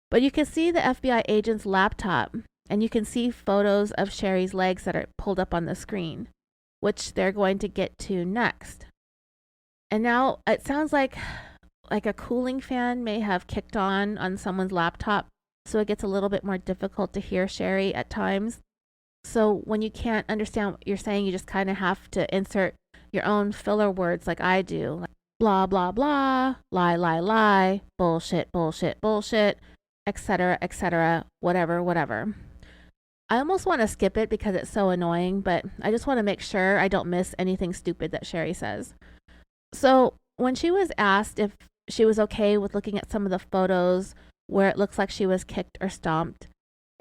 But you can see the FBI agent's laptop, and you can see photos of Sherri's legs that are pulled up on the screen, which they're going to get to next. And now it sounds like a cooling fan may have kicked on someone's laptop, so it gets a little bit more difficult to hear Sherri at times. So when you can't understand what you're saying, you just kind of have to insert your own filler words like I do. Like blah, blah, blah, lie, lie, lie, bullshit, bullshit, bullshit, etc., whatever, whatever. I almost want to skip it because it's so annoying, but I just want to make sure I don't miss anything stupid that Sherri says. So when she was asked if she was okay with looking at some of the photos where it looks like she was kicked or stomped,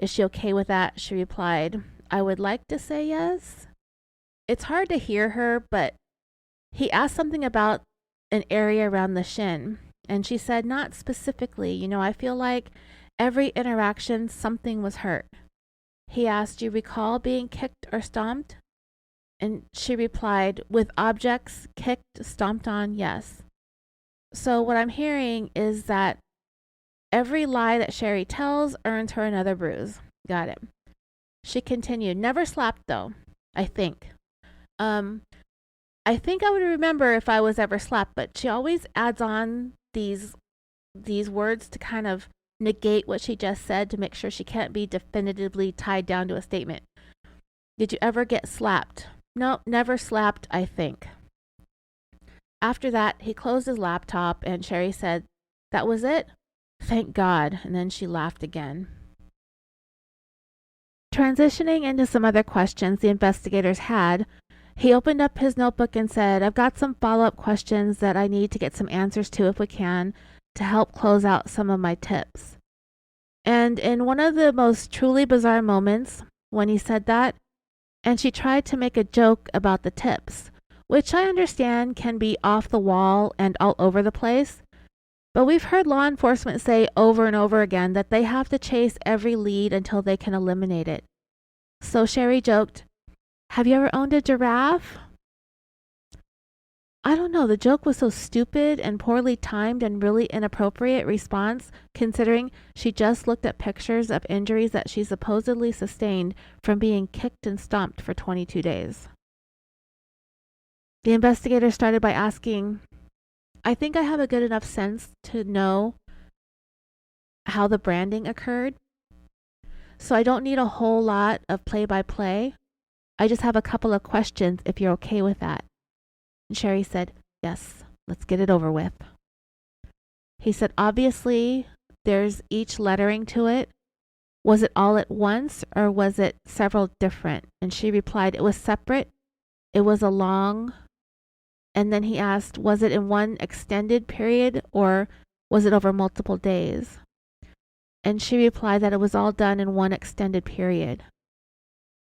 is she okay with that? She replied, "I would like to say yes." It's hard to hear her, but he asked something about an area around the shin, and she said, "Not specifically. I feel like every interaction something was hurt." He asked, "Do you recall being kicked or stomped?" And she replied, "With objects, kicked, stomped on, yes." So what I'm hearing is that every lie that Sherri tells earns her another bruise. Got it. She continued, "Never slapped though, I think. I think I would remember if I was ever slapped, but she always adds on these words to kind of negate what she just said to make sure she can't be definitively tied down to a statement. Did you ever get slapped? No, never slapped, I think." After that, he closed his laptop and Sherri said, "That was it? Thank God." And then she laughed again. Transitioning into some other questions the investigators had, he opened up his notebook and said, "I've got some follow-up questions that I need to get some answers to if we can, to help close out some of my tips." And in one of the most truly bizarre moments, when he said that, and she tried to make a joke about the tips, which I understand can be off the wall and all over the place. But we've heard law enforcement say over and over again that they have to chase every lead until they can eliminate it. So Sherri joked, "Have you ever owned a giraffe?" I don't know, the joke was so stupid and poorly timed and really inappropriate response, considering she just looked at pictures of injuries that she supposedly sustained from being kicked and stomped for 22 days. The investigator started by asking, "I think I have a good enough sense to know how the branding occurred, so I don't need a whole lot of play-by-play. I just have a couple of questions if you're okay with that." And Sherri said, "Yes, let's get it over with." He said, "Obviously, there's each lettering to it. Was it all at once or was it several different?" And she replied, "It was separate. It was a long..." And then he asked, "Was it in one extended period or was it over multiple days?" And she replied that it was all done in one extended period.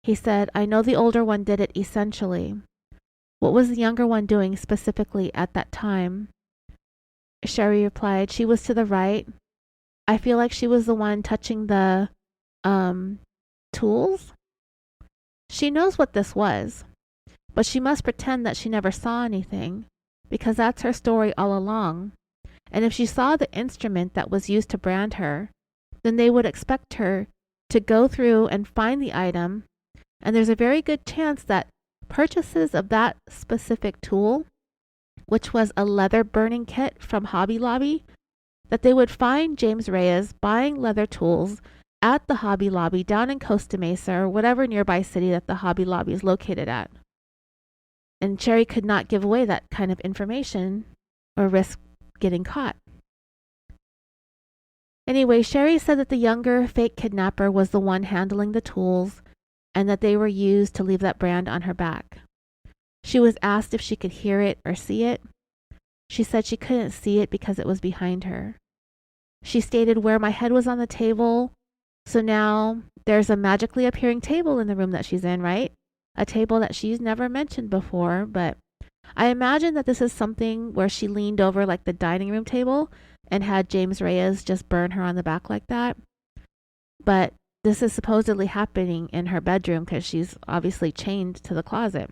He said, "I know the older one did it essentially. What was the younger one doing specifically at that time?" Sherri replied, "She was to the right. I feel like she was the one touching the tools. She knows what this was, but she must pretend that she never saw anything, because that's her story all along. And if she saw the instrument that was used to brand her, then they would expect her to go through and find the item, and there's a very good chance that purchases of that specific tool, which was a leather burning kit from Hobby Lobby, that they would find James Reyes buying leather tools at the Hobby Lobby down in Costa Mesa or whatever nearby city that the Hobby Lobby is located at." And Sherri could not give away that kind of information or risk getting caught. Anyway, Sherri said that the younger fake kidnapper was the one handling the tools and that they were used to leave that brand on her back. She was asked if she could hear it or see it. She said she couldn't see it because it was behind her. She stated, "Where my head was on the table, so now there's a magically appearing table in the room that she's in, right? A table that she's never mentioned before, but I imagine that this is something where she leaned over like the dining room table and had James Reyes just burn her on the back like that. But this is supposedly happening in her bedroom because she's obviously chained to the closet."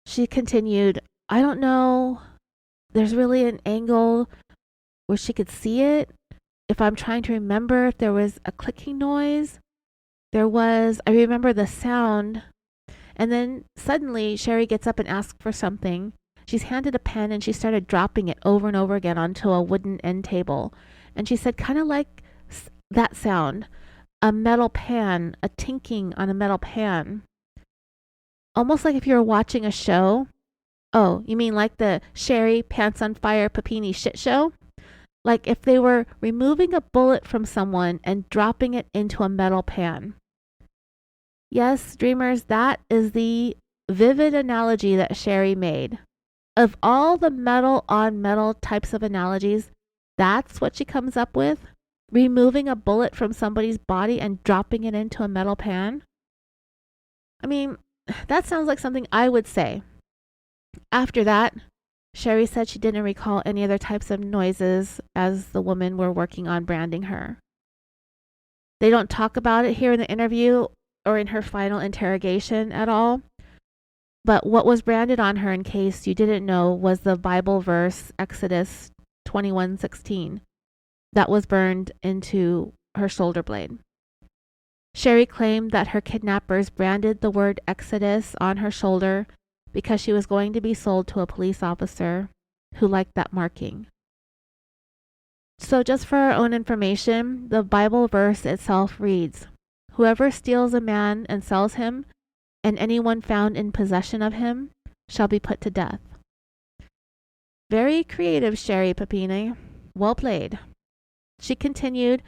She continued, "I don't know. There's really an angle where she could see it. If I'm trying to remember if there was a clicking noise, I remember the sound." And then suddenly Sherri gets up and asks for something. She's handed a pen and she started dropping it over and over again onto a wooden end table. And she said, kind of like that sound, a metal pan, a tinking on a metal pan. Almost like if you were watching a show. Oh, you mean like the Sherri Pants on Fire Papini shit show? Like if they were removing a bullet from someone and dropping it into a metal pan. Yes, dreamers, that is the vivid analogy that Sherri made. Of all the metal on metal types of analogies, that's what she comes up with? Removing a bullet from somebody's body and dropping it into a metal pan? I mean, that sounds like something I would say. After that, Sherri said she didn't recall any other types of noises as the women were working on branding her. They don't talk about it here in the interview or in her final interrogation at all. But what was branded on her, in case you didn't know, was the Bible verse Exodus 21:16 that was burned into her shoulder blade. Sherri claimed that her kidnappers branded the word Exodus on her shoulder because she was going to be sold to a police officer who liked that marking. So just for our own information, the Bible verse itself reads, "Whoever steals a man and sells him, and anyone found in possession of him, shall be put to death." Very creative, Sherri Papini. Well played. She continued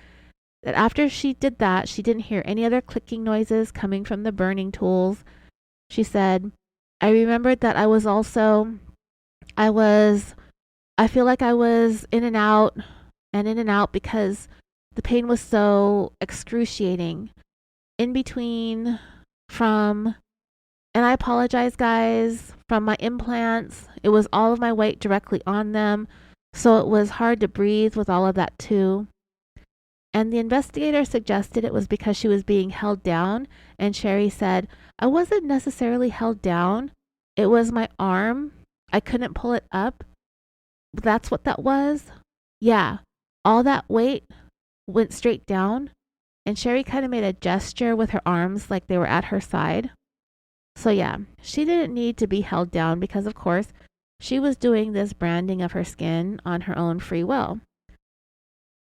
that after she did that, she didn't hear any other clicking noises coming from the burning tools. She said, "I remembered that I feel like I was in and out because the pain was so excruciating. In between from And I apologize, guys, from my implants. It was all of my weight directly on them, so it was hard to breathe with all of that, too. And the investigator suggested it was because she was being held down, and Sherri said, I wasn't necessarily held down. It was my arm. I couldn't pull it up. That's what that was. Yeah, all that weight went straight down, and Sherri kind of made a gesture with her arms like they were at her side. So, yeah, she didn't need to be held down because, of course, she was doing this branding of her skin on her own free will.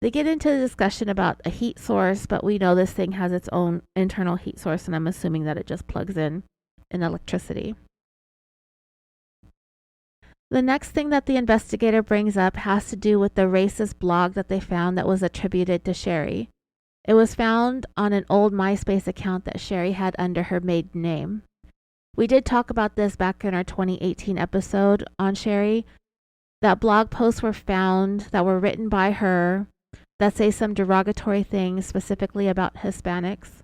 They get into the discussion about a heat source, but we know this thing has its own internal heat source, and I'm assuming that it just plugs in electricity. The next thing that the investigator brings up has to do with the racist blog that they found that was attributed to Sherri. It was found on an old MySpace account that Sherri had under her maiden name. We did talk about this back in our 2018 episode on Sherri. That blog posts were found that were written by her that say some derogatory things specifically about Hispanics.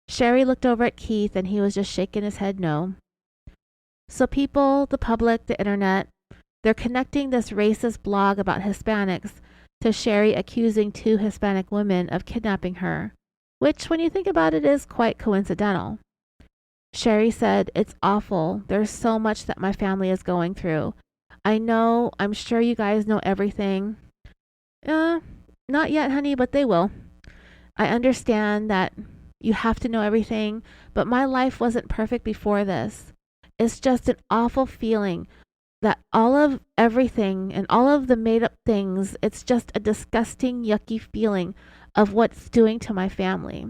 Sherri looked over at Keith and he was just shaking his head no. So people, the public, the internet, they're connecting this racist blog about Hispanics to Sherri accusing 2 Hispanic women of kidnapping her, which, when you think about it, is quite coincidental. Sherri said, it's awful. There's so much that my family is going through. I'm sure you guys know everything. Not yet, honey, but they will. I understand that you have to know everything, but my life wasn't perfect before this. It's just an awful feeling that all of everything and all of the made up things, it's just a disgusting, yucky feeling of what's doing to my family.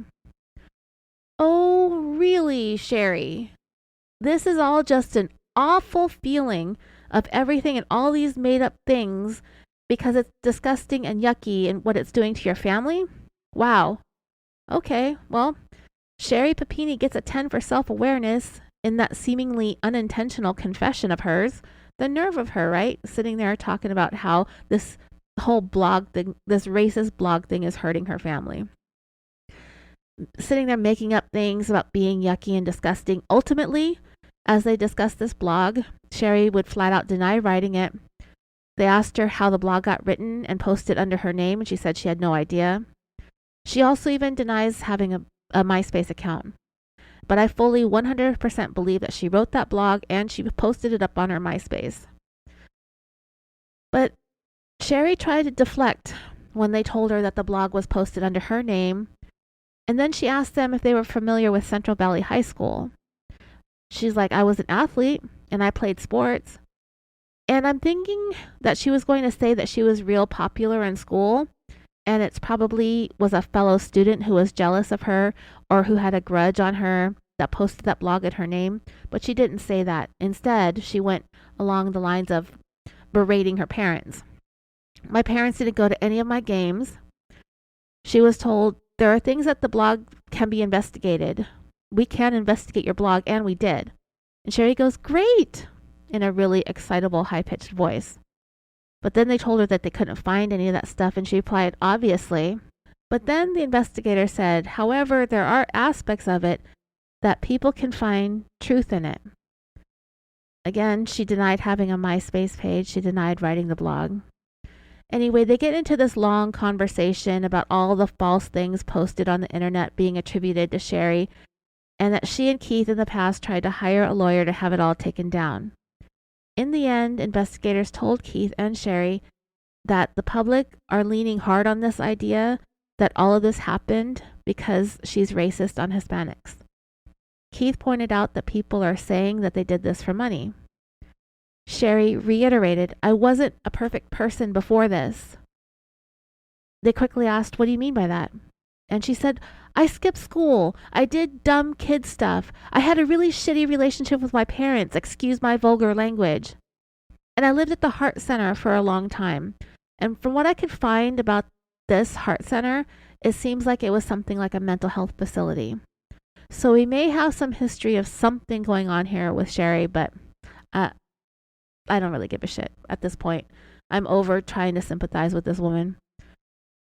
Oh, really, Sherri? This is all just an awful feeling of everything and all these made up things because it's disgusting and yucky and what it's doing to your family? Wow. Okay, well, Sherri Papini gets a 10 for self-awareness in that seemingly unintentional confession of hers. The nerve of her, right? Sitting there talking about how this whole blog thing, this racist blog thing is hurting her family. Sitting there making up things about being yucky and disgusting. Ultimately, as they discussed this blog, Sherri would flat out deny writing it. They asked her how the blog got written and posted under her name, and she said she had no idea. She also even denies having a MySpace account. But I fully 100% believe that she wrote that blog and she posted it up on her MySpace. But Sherri tried to deflect when they told her that the blog was posted under her name, and then she asked them if they were familiar with Central Valley High School. She's like, I was an athlete and I played sports. And I'm thinking that she was going to say that she was real popular in school, and it's probably was a fellow student who was jealous of her or who had a grudge on her that posted that blog at her name, but she didn't say that. Instead, she went along the lines of berating her parents. My parents didn't go to any of my games. She was told, there are things that the blog can be investigated. We can investigate your blog, and we did. And Sherri goes, great, in a really excitable, high-pitched voice. But then they told her that they couldn't find any of that stuff, and she replied, obviously. But then the investigator said, however, there are aspects of it that people can find truth in it. Again, she denied having a MySpace page. She denied writing the blog. Anyway, they get into this long conversation about all the false things posted on the internet being attributed to Sherri, and that she and Keith in the past tried to hire a lawyer to have it all taken down. In the end, investigators told Keith and Sherri that the public are leaning hard on this idea that all of this happened because she's racist on Hispanics. Keith pointed out that people are saying that they did this for money. Sherri reiterated, I wasn't a perfect person before this. They quickly asked, what do you mean by that? And she said, I skipped school. I did dumb kid stuff. I had a really shitty relationship with my parents, excuse my vulgar language. And I lived at the Heart Center for a long time. And from what I could find about this Heart Center, it seems like it was something like a mental health facility. So we may have some history of something going on here with Sherri, but I don't really give a shit at this point. I'm over trying to sympathize with this woman.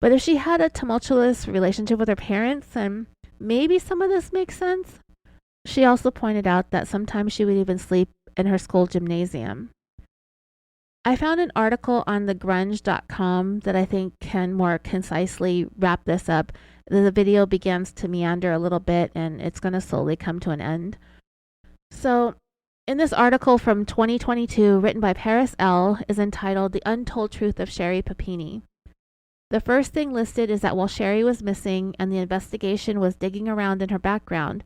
But if she had a tumultuous relationship with her parents, then maybe some of this makes sense. She also pointed out that sometimes she would even sleep in her school gymnasium. I found an article on thegrunge.com that I think can more concisely wrap this up. The video begins to meander a little bit and it's going to slowly come to an end. So, in this article from 2022, written by Paris L., is entitled The Untold Truth of Sherri Papini. The first thing listed is that while Sherri was missing and the investigation was digging around in her background,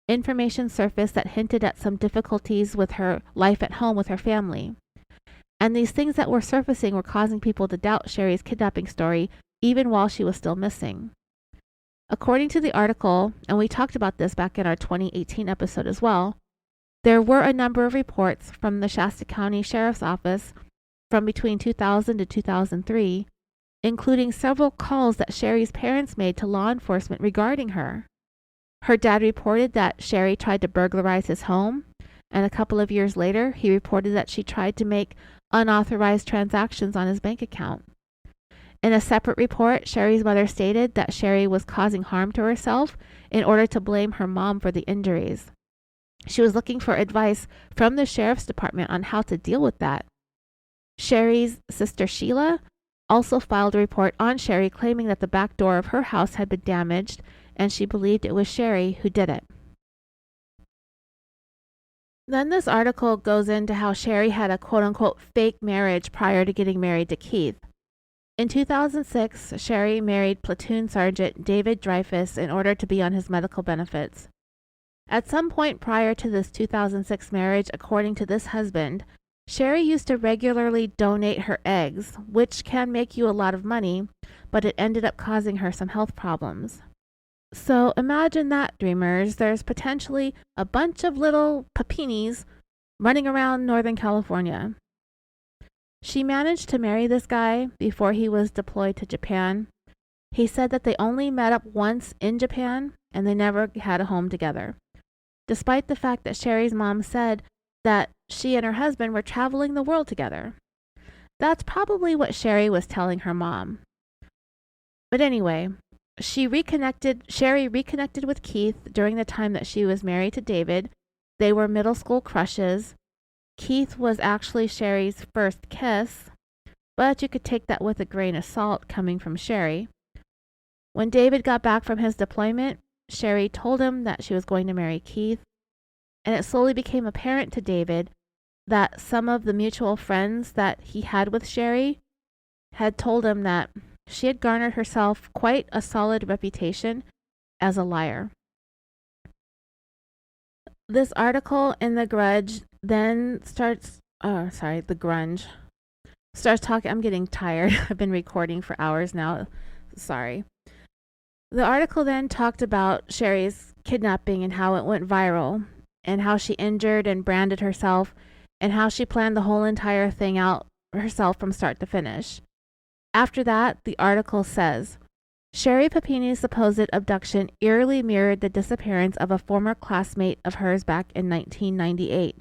information surfaced that hinted at some difficulties with her life at home with her family. And these things that were surfacing were causing people to doubt Sherri's kidnapping story even while she was still missing. According to the article, and we talked about this back in our 2018 episode as well, there were a number of reports from the Shasta County Sheriff's Office from between 2000 to 2003, including several calls that Sherri's parents made to law enforcement regarding her. Her dad reported that Sherri tried to burglarize his home, and a couple of years later, he reported that she tried to make unauthorized transactions on his bank account. In a separate report, Sherri's mother stated that Sherri was causing harm to herself in order to blame her mom for the injuries. She was looking for advice from the sheriff's department on how to deal with that. Sherri's sister Sheila also filed a report on Sherri claiming that the back door of her house had been damaged and she believed it was Sherri who did it. Then this article goes into how Sherri had a quote-unquote fake marriage prior to getting married to Keith. In 2006, Sherri married platoon sergeant David Dreyfus in order to be on his medical benefits. At some point prior to this 2006 marriage, according to this husband, Sherri used to regularly donate her eggs, which can make you a lot of money, but it ended up causing her some health problems. So imagine that, dreamers. There's potentially a bunch of little Papinis running around Northern California. She managed to marry this guy before he was deployed to Japan. He said that they only met up once in Japan and they never had a home together, despite the fact that Sherri's mom said that she and her husband were traveling the world together. That's probably what Sherri was telling her mom. But anyway, Sherri reconnected with Keith during the time that she was married to David. They were middle school crushes. Keith was actually Sherri's first kiss, but you could take that with a grain of salt coming from Sherri. When David got back from his deployment, Sherri told him that she was going to marry Keith, and it slowly became apparent to David that some of the mutual friends that he had with Sherri had told him that she had garnered herself quite a solid reputation as a liar. This article in The Grudge then The Grunge starts talking. I'm getting tired. I've been recording for hours now. Sorry. The article then talked about Sherri's kidnapping and how it went viral, and how she injured and branded herself, and how she planned the whole entire thing out herself from start to finish. After that, the article says, Sherri Papini's supposed abduction eerily mirrored the disappearance of a former classmate of hers back in 1998.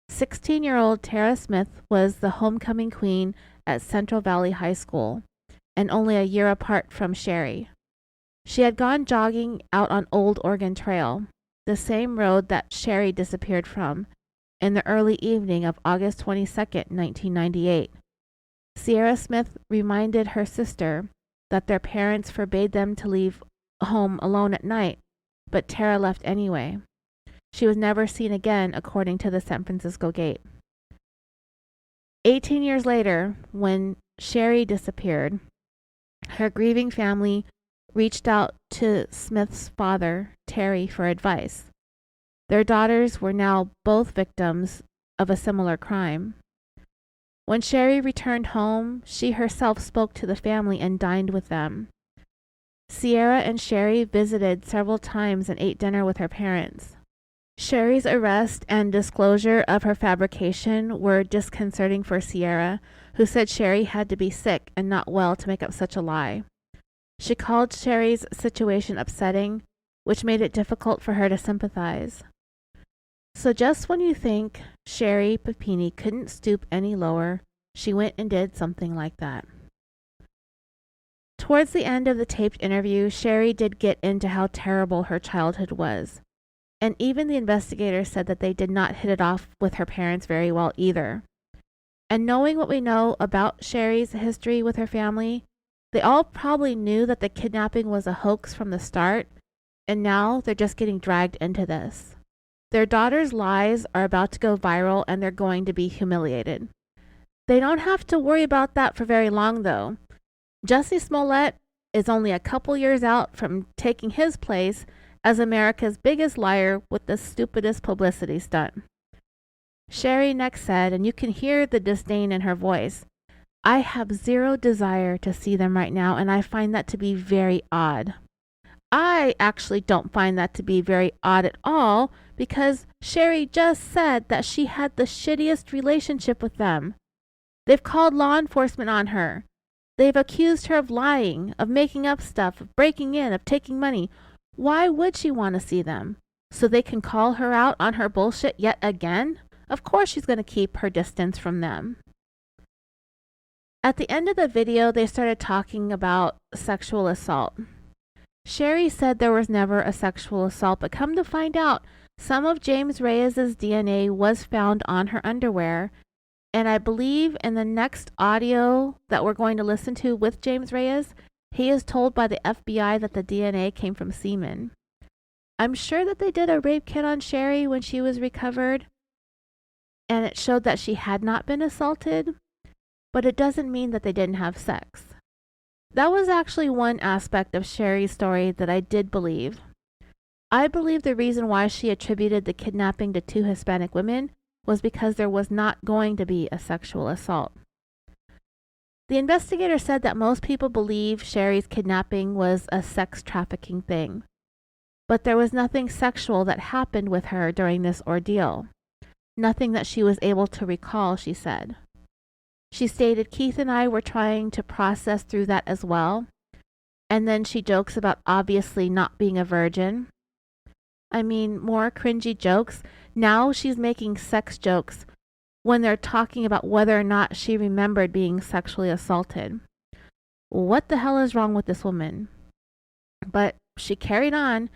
16-year-old Tara Smith was the homecoming queen at Central Valley High School, and only a year apart from Sherri. She had gone jogging out on Old Oregon Trail, the same road that Sherri disappeared from, in the early evening of August 22, 1998. Sierra Smith reminded her sister that their parents forbade them to leave home alone at night, but Tara left anyway. She was never seen again, according to the San Francisco Gate. 18 years later, when Sherri disappeared, her grieving family reached out to Smith's father, Terry, for advice. Their daughters were now both victims of a similar crime. When Sherri returned home, she herself spoke to the family and dined with them. Sierra and Sherri visited several times and ate dinner with her parents. Sherri's arrest and disclosure of her fabrication were disconcerting for Sierra, who said Sherri had to be sick and not well to make up such a lie. She called Sherri's situation upsetting, which made it difficult for her to sympathize. So just when you think Sherri Papini couldn't stoop any lower, she went and did something like that. Towards the end of the taped interview, Sherri did get into how terrible her childhood was. And even the investigators said that they did not hit it off with her parents very well either. And knowing what we know about Sherri's history with her family, they all probably knew that the kidnapping was a hoax from the start, and now they're just getting dragged into this. Their daughter's lies are about to go viral and they're going to be humiliated. They don't have to worry about that for very long, though. Jussie Smollett is only a couple years out from taking his place as America's biggest liar with the stupidest publicity stunt. Sherri next said, and you can hear the disdain in her voice, "I have zero desire to see them right now, and I find that to be very odd." I actually don't find that to be very odd at all, because Sherri just said that she had the shittiest relationship with them. They've called law enforcement on her. They've accused her of lying, of making up stuff, of breaking in, of taking money. Why would she want to see them? So they can call her out on her bullshit yet again? Of course she's going to keep her distance from them. At the end of the video, they started talking about sexual assault. Sherri said there was never a sexual assault, but come to find out, some of James Reyes' DNA was found on her underwear. And I believe in the next audio that we're going to listen to with James Reyes, he is told by the FBI that the DNA came from semen. I'm sure that they did a rape kit on Sherri when she was recovered, and it showed that she had not been assaulted, but it doesn't mean that they didn't have sex. That was actually one aspect of Sherri's story that I did believe. I believe the reason why she attributed the kidnapping to 2 Hispanic women was because there was not going to be a sexual assault. The investigator said that most people believe Sherri's kidnapping was a sex trafficking thing, but there was nothing sexual that happened with her during this ordeal. Nothing that she was able to recall, she said. She stated, "Keith and I were trying to process through that as well." And then she jokes about obviously not being a virgin. I mean, more cringy jokes. Now she's making sex jokes when they're talking about whether or not she remembered being sexually assaulted. What the hell is wrong with this woman? But she carried on.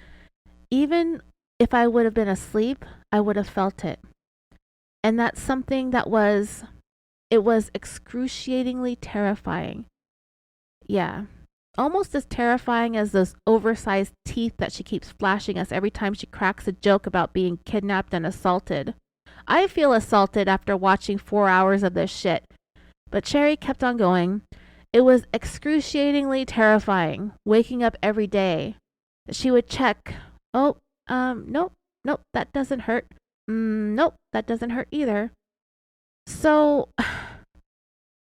Even if I would have been asleep, I would have felt it. And that's something that was excruciatingly terrifying. Yeah. Almost as terrifying as those oversized teeth that she keeps flashing us every time she cracks a joke about being kidnapped and assaulted. I feel assaulted after watching 4 hours of this shit. But Sherri kept on going. It was excruciatingly terrifying, waking up every day. She would check. Nope, that doesn't hurt. Nope, that doesn't hurt either. So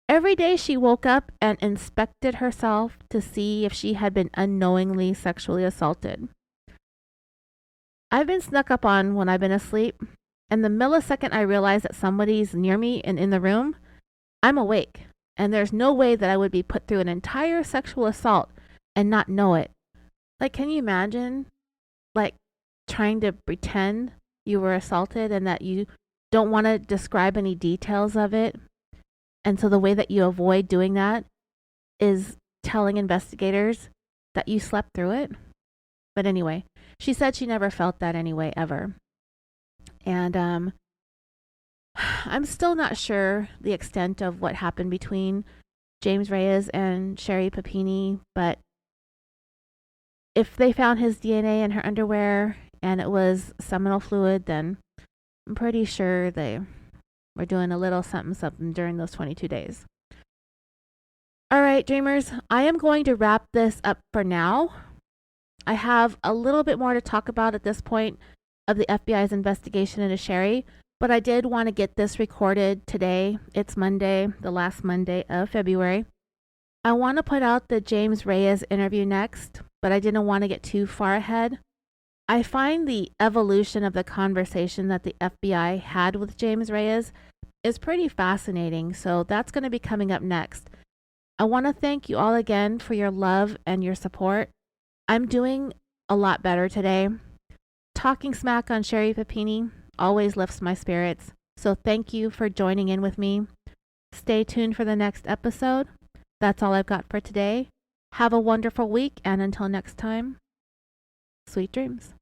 every day she woke up and inspected herself to see if she had been unknowingly sexually assaulted. I've been snuck up on when I've been asleep, and the millisecond I realize that somebody's near me and in the room, I'm awake, and there's no way that I would be put through an entire sexual assault and not know it. Like, can you imagine, like, trying to pretend you were assaulted and that you don't want to describe any details of it? And so the way that you avoid doing that is telling investigators that you slept through it. But anyway, she said she never felt that anyway, ever. And I'm still not sure the extent of what happened between James Reyes and Sherri Papini, but if they found his DNA in her underwear and it was seminal fluid, then I'm pretty sure they were doing a little something during those 22 days. All right, dreamers, I am going to wrap this up for now. I have a little bit more to talk about at this point of the FBI's investigation into Sherri, but I did want to get this recorded today. It's Monday, the last Monday of February. I want to put out the James Reyes interview next, but I didn't want to get too far ahead. I find the evolution of the conversation that the FBI had with James Reyes is pretty fascinating, so that's going to be coming up next. I want to thank you all again for your love and your support. I'm doing a lot better today. Talking smack on Sherri Papini always lifts my spirits, so thank you for joining in with me. Stay tuned for the next episode. That's all I've got for today. Have a wonderful week, and until next time, sweet dreams.